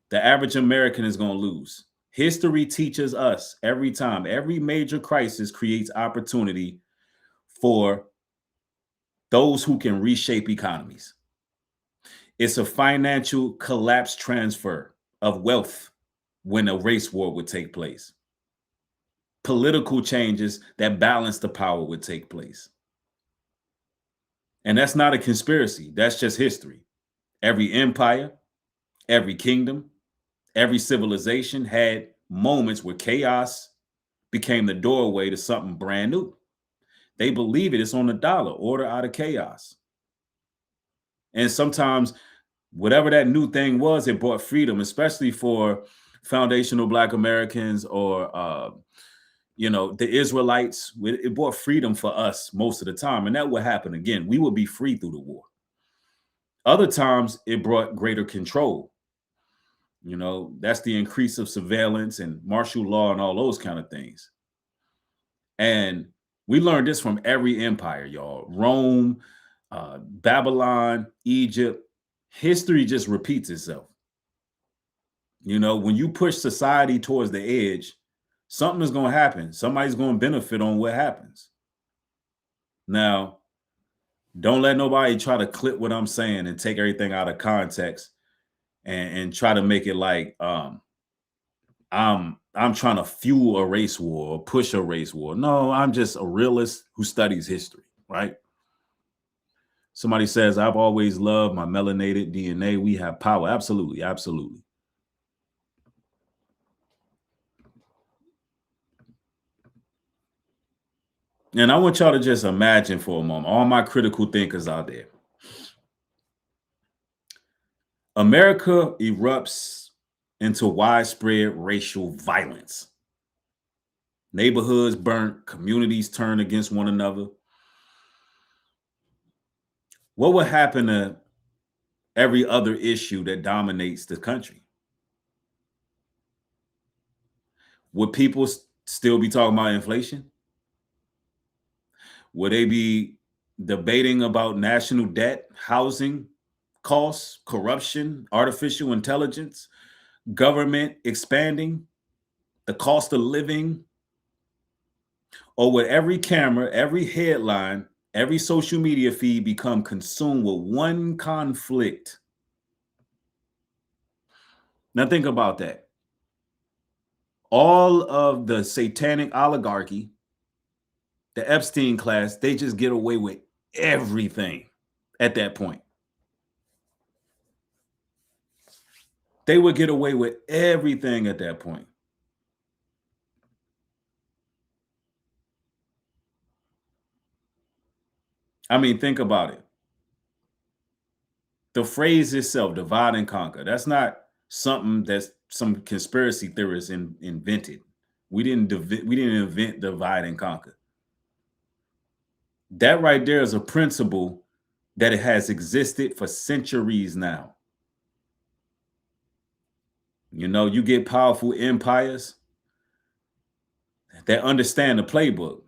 Speaker 2: The average American is going to lose. History teaches us every time. Every major crisis creates opportunity for those who can reshape economies. It's a financial collapse transfer of wealth when a race war would take place. Political changes that balance the power would take place. And that's not a conspiracy. That's just history. Every empire, every kingdom, every civilization had moments where chaos became the doorway to something brand new. They believe it's on the dollar, order out of chaos. And sometimes whatever that new thing was, it brought freedom, especially for foundational Black Americans or, the Israelites. It brought freedom for us most of the time. And that would happen again. We would be free through the war. Other times it brought greater control. That's the increase of surveillance and martial law and all those kind of things. And we learned this from every empire, y'all. Rome, Babylon, Egypt. History just repeats itself. When you push society towards the edge, something is going to happen. Somebody's going to benefit on what happens. Now, don't let nobody try to clip what I'm saying and take everything out of context and try to make it like I'm trying to fuel a race war or push a race war. No, I'm just a realist who studies history, right? Somebody says, I've always loved my melanated DNA. We have power. Absolutely, absolutely. And I want y'all to just imagine for a moment, all my critical thinkers out there. America erupts into widespread racial violence. Neighborhoods burnt, communities turn against one another. What would happen to every other issue that dominates the country? Would people still be talking about inflation? Would they be debating about national debt, housing costs, corruption, artificial intelligence, government expanding, the cost of living? Or would every camera, every headline, every social media feed become consumed with one conflict? Now think about that. All of the satanic oligarchy, the Epstein class, they just get away with everything at that point. They would get away with everything at that point. I mean, think about it. The phrase itself, divide and conquer, that's not something that's some conspiracy theorists invented. We didn't invent divide and conquer. That right there is a principle that it has existed for centuries now. You get powerful empires that understand the playbook.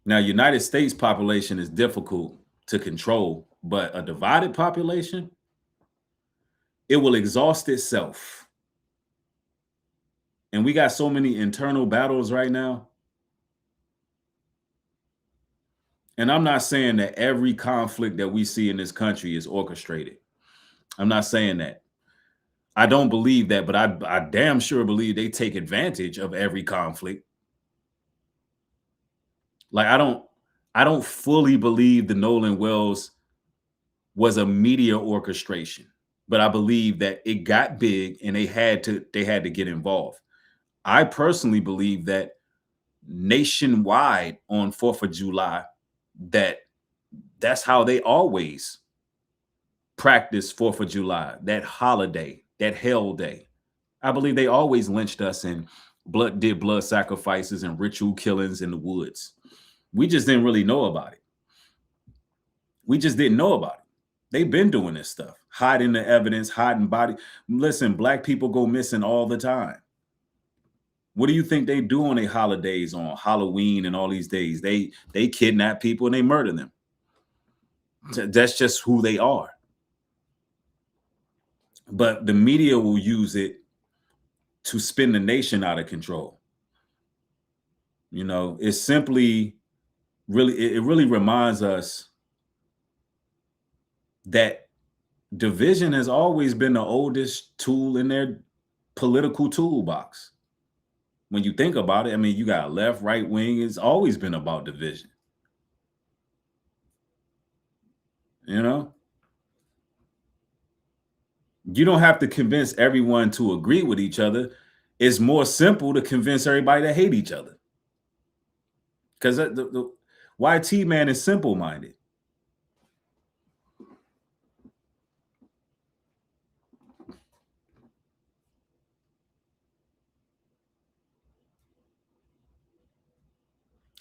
Speaker 2: Now, United States population is difficult to control, but a divided population, it will exhaust itself. And we got so many internal battles right now. And I'm not saying that every conflict that we see in this country is orchestrated. I'm not saying that. I don't believe that, but I damn sure believe they take advantage of every conflict. Like I don't fully believe the Nolan Wells was a media orchestration, but I believe that it got big and they had to get involved. I personally believe that nationwide on 4th of July, that's how they always practice 4th of July, that holiday, that hell day. I believe they always lynched us and did blood sacrifices and ritual killings in the woods. We just didn't really know about it. We just didn't know about it. They've been doing this stuff, hiding the evidence, hiding body. Listen, Black people go missing all the time. What do you think they do on their holidays, on Halloween and all these days? They kidnap people and they murder them. That's just who they are. But the media will use it to spin the nation out of control. You know, it's simply it really reminds us that division has always been the oldest tool in their political toolbox. When you think about it, I mean, you got left, right wing. It's always been about division. You know? You don't have to convince everyone to agree with each other. It's more simple to convince everybody to hate each other. Because the YT man is simple-minded.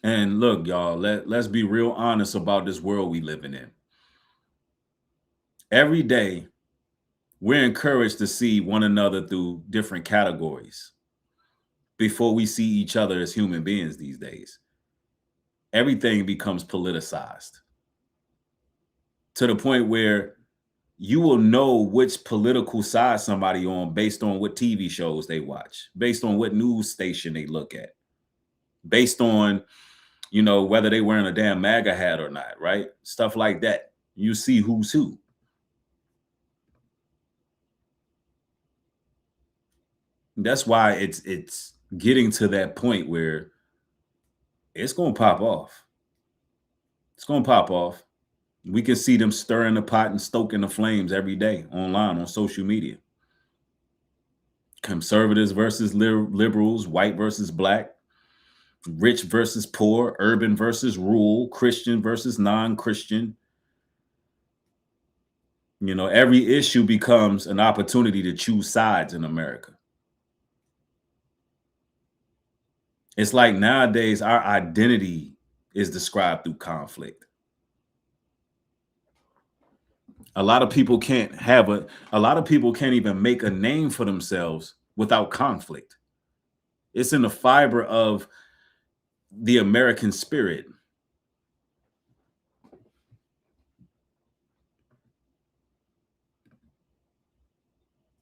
Speaker 2: And look, y'all, let's be real honest about this world we living in. Every day, we're encouraged to see one another through different categories before we see each other as human beings these days. Everything becomes politicized to the point where you will know which political side somebody on based on what TV shows they watch, based on what news station they look at, based on, you know, whether they wearing a damn MAGA hat or not, right? Stuff like that. You see who's who. That's why it's getting to that point where it's going to pop off. It's going to pop off. We can see them stirring the pot and stoking the flames every day online on social media. Conservatives versus liberals, white versus black, rich versus poor, urban versus rural, Christian versus non-Christian. You know, every issue becomes an opportunity to choose sides in America. It's like nowadays our identity is described through conflict. A lot of people can't even make a name for themselves without conflict. It's in the fiber of the American spirit.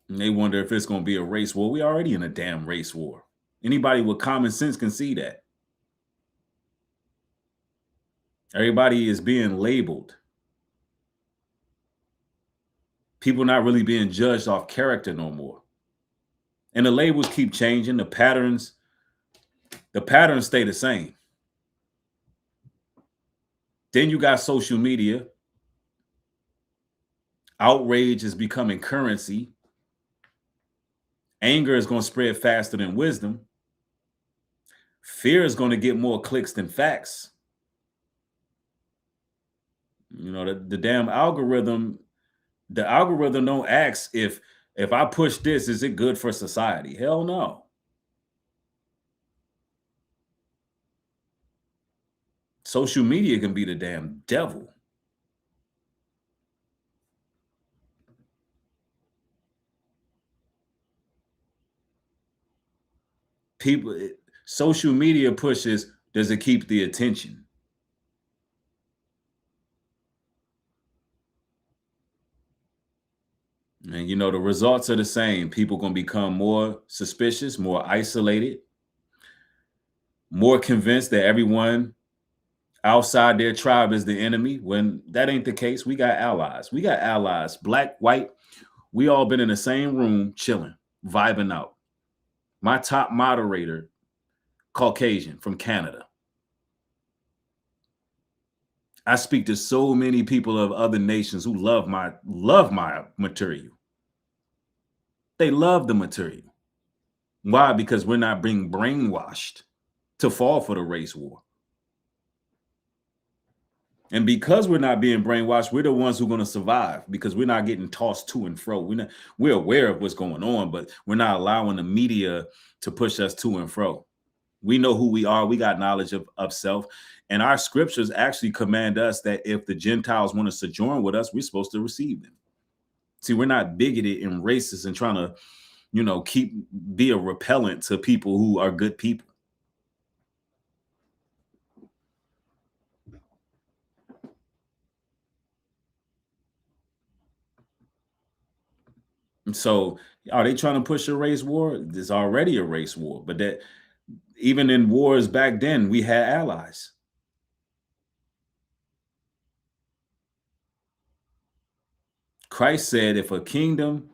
Speaker 2: And they wonder if it's going to be a race war. We're already in a damn race war. Anybody with common sense can see that. Everybody is being labeled. People not really being judged off character no more. And the labels keep changing. The patterns stay the same. Then you got social media. Outrage is becoming currency. Anger is going to spread faster than wisdom. Fear is going to get more clicks than facts. You know, the damn algorithm, the algorithm don't ask if I push this, is it good for society? Hell no. Social media can be the damn devil. Social media pushes, does it keep the attention? And you know, the results are the same. People going to become more suspicious, more isolated, more convinced that everyone outside their tribe is the enemy, when that ain't the case. We got allies. We got allies, black, white, We all been in the same room, chilling, vibing out. My top moderator, Caucasian from Canada. I speak to so many people of other nations who love my material. They love the material. Why? Because we're not being brainwashed to fall for the race war. And because we're not being brainwashed, we're the ones who are going to survive because we're not getting tossed to and fro. We're aware of what's going on, but we're not allowing the media to push us to and fro. We know who we are. We got knowledge of self. And our scriptures actually command us that if the Gentiles want to sojourn with us, we're supposed to receive them. See, we're not bigoted and racist and trying to, be a repellent to people who are good people. And so are they trying to push a race war? There's already a race war, but that even in wars back then, we had allies. Christ said, if a kingdom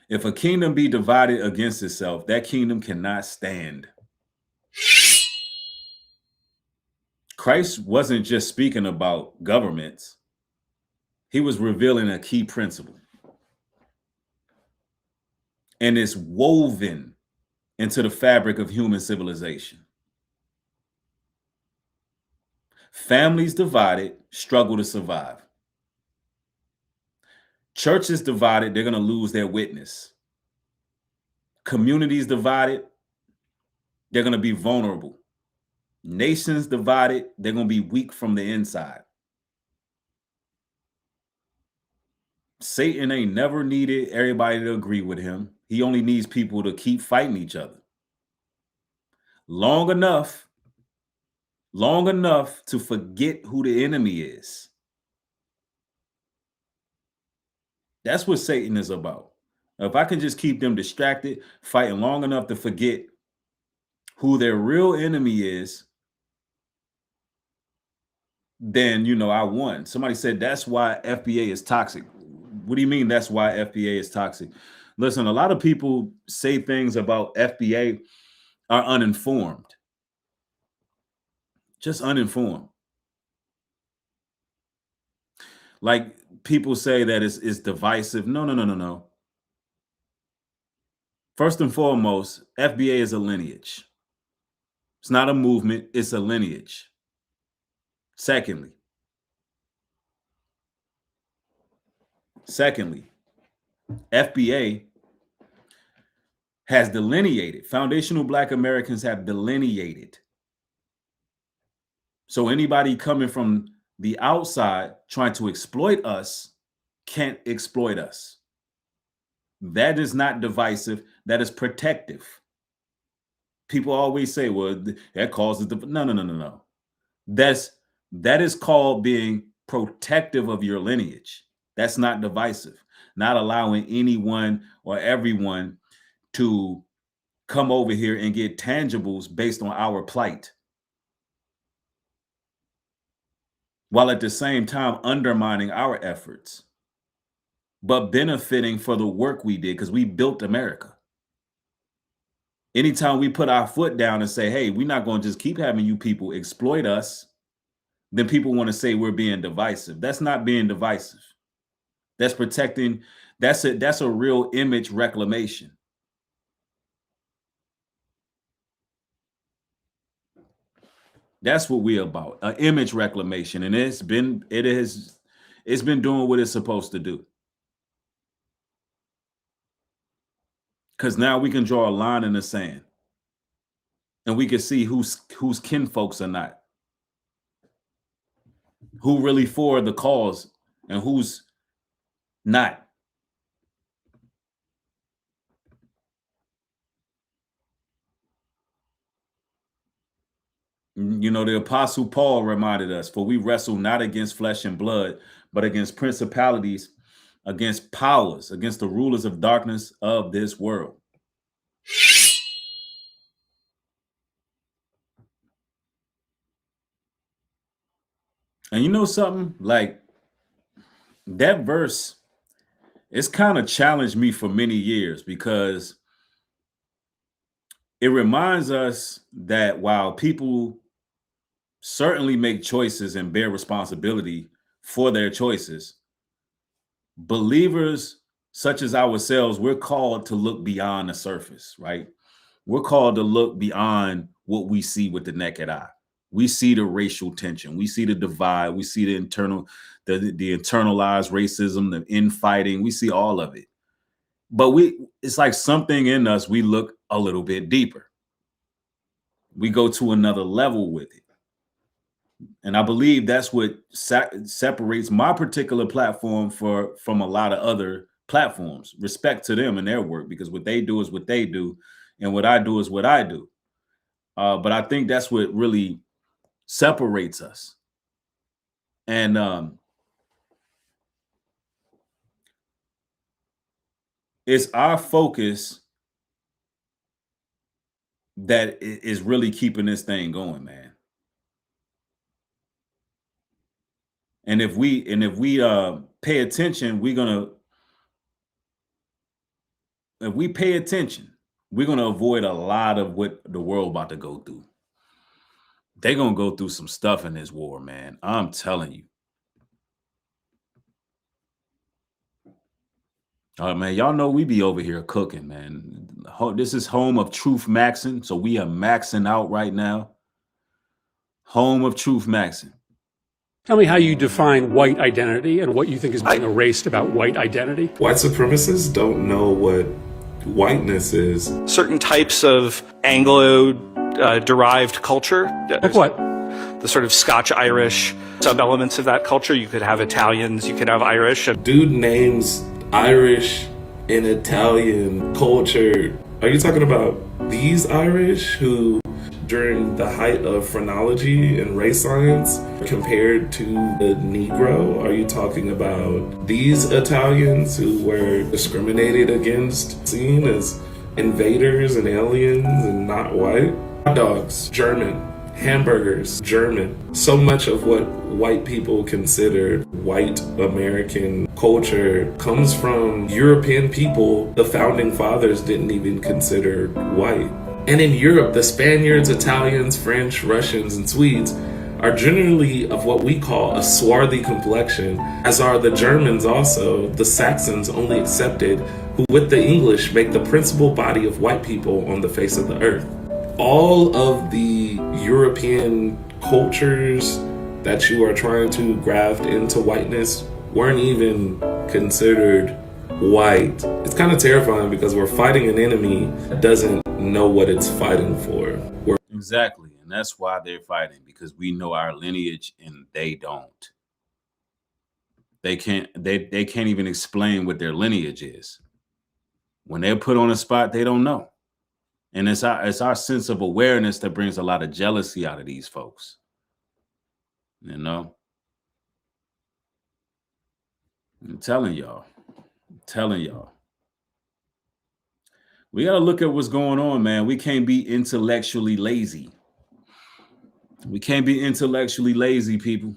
Speaker 2: be divided against itself, that kingdom cannot stand. Christ wasn't just speaking about governments. He was revealing a key principle. And it's woven into the fabric of human civilization. Families divided struggle to survive. Churches divided, they're going to lose their witness. Communities divided, they're going to be vulnerable. Nations divided, they're going to be weak from the inside. Satan ain't never needed everybody to agree with him. He only needs people to keep fighting each other. Long enough to forget who the enemy is. That's what Satan is about. If I can just keep them distracted, fighting long enough to forget who their real enemy is, then, I won. Somebody said that's why FBA is toxic. What do you mean that's why FBA is toxic? Listen, a lot of people say things about FBA are uninformed. Just uninformed. Like people say that it's divisive. No. First and foremost, FBA is a lineage. It's not a movement, it's a lineage. Secondly, FBA has delineated. Foundational Black Americans have delineated. So anybody coming from the outside trying to exploit us can't exploit us. That is not divisive. That is protective. People always say, well, that causes no. That is called being protective of your lineage. That's not divisive. Not allowing anyone or everyone to come over here and get tangibles based on our plight, while at the same time undermining our efforts, but benefiting for the work we did because we built America. Anytime we put our foot down and say, hey, we're not going to just keep having you people exploit us, then people want to say we're being divisive. That's not being divisive. That's protecting. That's a real image reclamation. That's what we're about, an image reclamation. And it's been doing what it's supposed to do. Because now we can draw a line in the sand and we can see whose kinfolks are not, who really for the cause and who's not. The Apostle Paul reminded us, for we wrestle not against flesh and blood, but against principalities, against powers, against the rulers of darkness of this world. And you know something? Like that verse it's kind of challenged me for many years because it reminds us that while people certainly make choices and bear responsibility for their choices, believers such as ourselves, we're called to look beyond the surface, right? We're called to look beyond what we see with the naked eye. We see the racial tension, we see the divide, we see the internalized racism, the infighting, we see all of it. But it's like something in us, we look a little bit deeper. We go to another level with it. And I believe that's what separates my particular platform from a lot of other platforms. Respect to them and their work, because what they do is what they do, and what I do is what I do. But I think that's what really separates us. And it's our focus that is really keeping this thing going, man. And if we pay attention, if we pay attention, we're gonna avoid a lot of what the world about to go through. They're gonna go through some stuff in this war, man. I'm telling you. All right, man. Y'all know we be over here cooking, man. This is home of Truth Maxing, so we are maxing out right now. Home of Truth Maxing.
Speaker 17: Tell me how you define white identity and what you think is being erased about white identity.
Speaker 18: White supremacists don't know what whiteness is.
Speaker 19: Certain types of Anglo-derived culture.
Speaker 17: Like what?
Speaker 19: The sort of Scotch-Irish sub-elements of that culture. You could have Italians, you could have Irish.
Speaker 18: Dude names Irish and Italian culture. Are you talking about these Irish who, during the height of phrenology and race science, compared to the Negro? Are you talking about these Italians who were discriminated against, seen as invaders and aliens and not white? Hot dogs, German. Hamburgers, German. So much of what white people consider white American culture comes from European people the founding fathers didn't even consider white. And in Europe, the Spaniards, Italians, French, Russians, and Swedes are generally of what we call a swarthy complexion, as are the Germans also, the Saxons only accepted, who with the English make the principal body of white people on the face of the earth. All of the European cultures that you are trying to graft into whiteness weren't even considered white. It's kind of terrifying because we're fighting an enemy that doesn't know what it's fighting for.
Speaker 2: Exactly. And that's why they're fighting, because we know our lineage and they don't. They can't even explain what their lineage is. When they're put on a spot, they don't know. And it's our sense of awareness that brings a lot of jealousy out of these folks. You know? I'm telling y'all. We got to look at what's going on, man. We can't be intellectually lazy. We can't be intellectually lazy, people.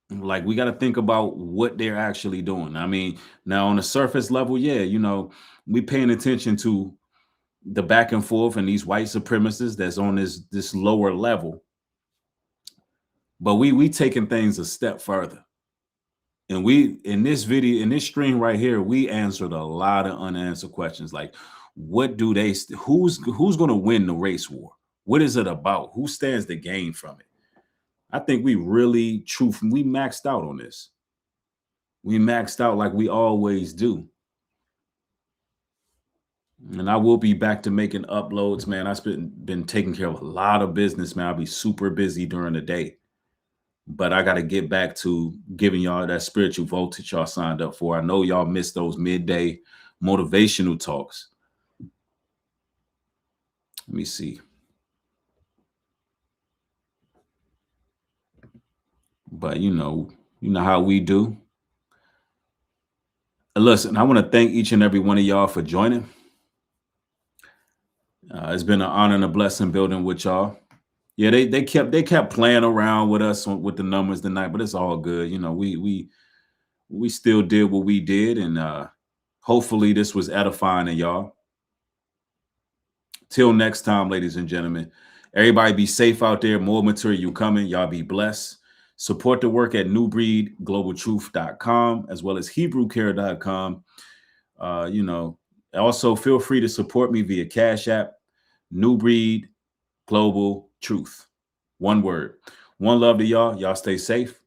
Speaker 2: Like, we got to think about what they're actually doing. I mean, now on the surface level, yeah, you know, we paying attention to the back and forth and these white supremacists that's on this lower level. But we taking things a step further. And we, in this video, in this stream right here, we answered a lot of unanswered questions. Like, what do they, who's going to win the race war? What is it about? Who stands to gain from it? I think we really, we maxed out on this. We maxed out like we always do. And I will be back to making uploads, man. I've been taking care of a lot of business, man. I'll be super busy during the day. But I got to get back to giving y'all that spiritual voltage y'all signed up for. I know y'all missed those midday motivational talks. Let me see. But you know how we do. Listen, I want to thank each and every one of y'all for joining. It's been an honor and a blessing building with y'all. Yeah, they kept playing around with us with the numbers tonight, but it's all good. You know, we we still did what we did, and hopefully this was edifying to y'all. Till next time, ladies and gentlemen, everybody be safe out there. More material coming. Y'all be blessed. Support the work at nubreedglobaltruth.com as well as hebrewcare.com. Also feel free to support me via Cash App, Nubreed Global Truth. One word. One love to y'all. Y'all stay safe.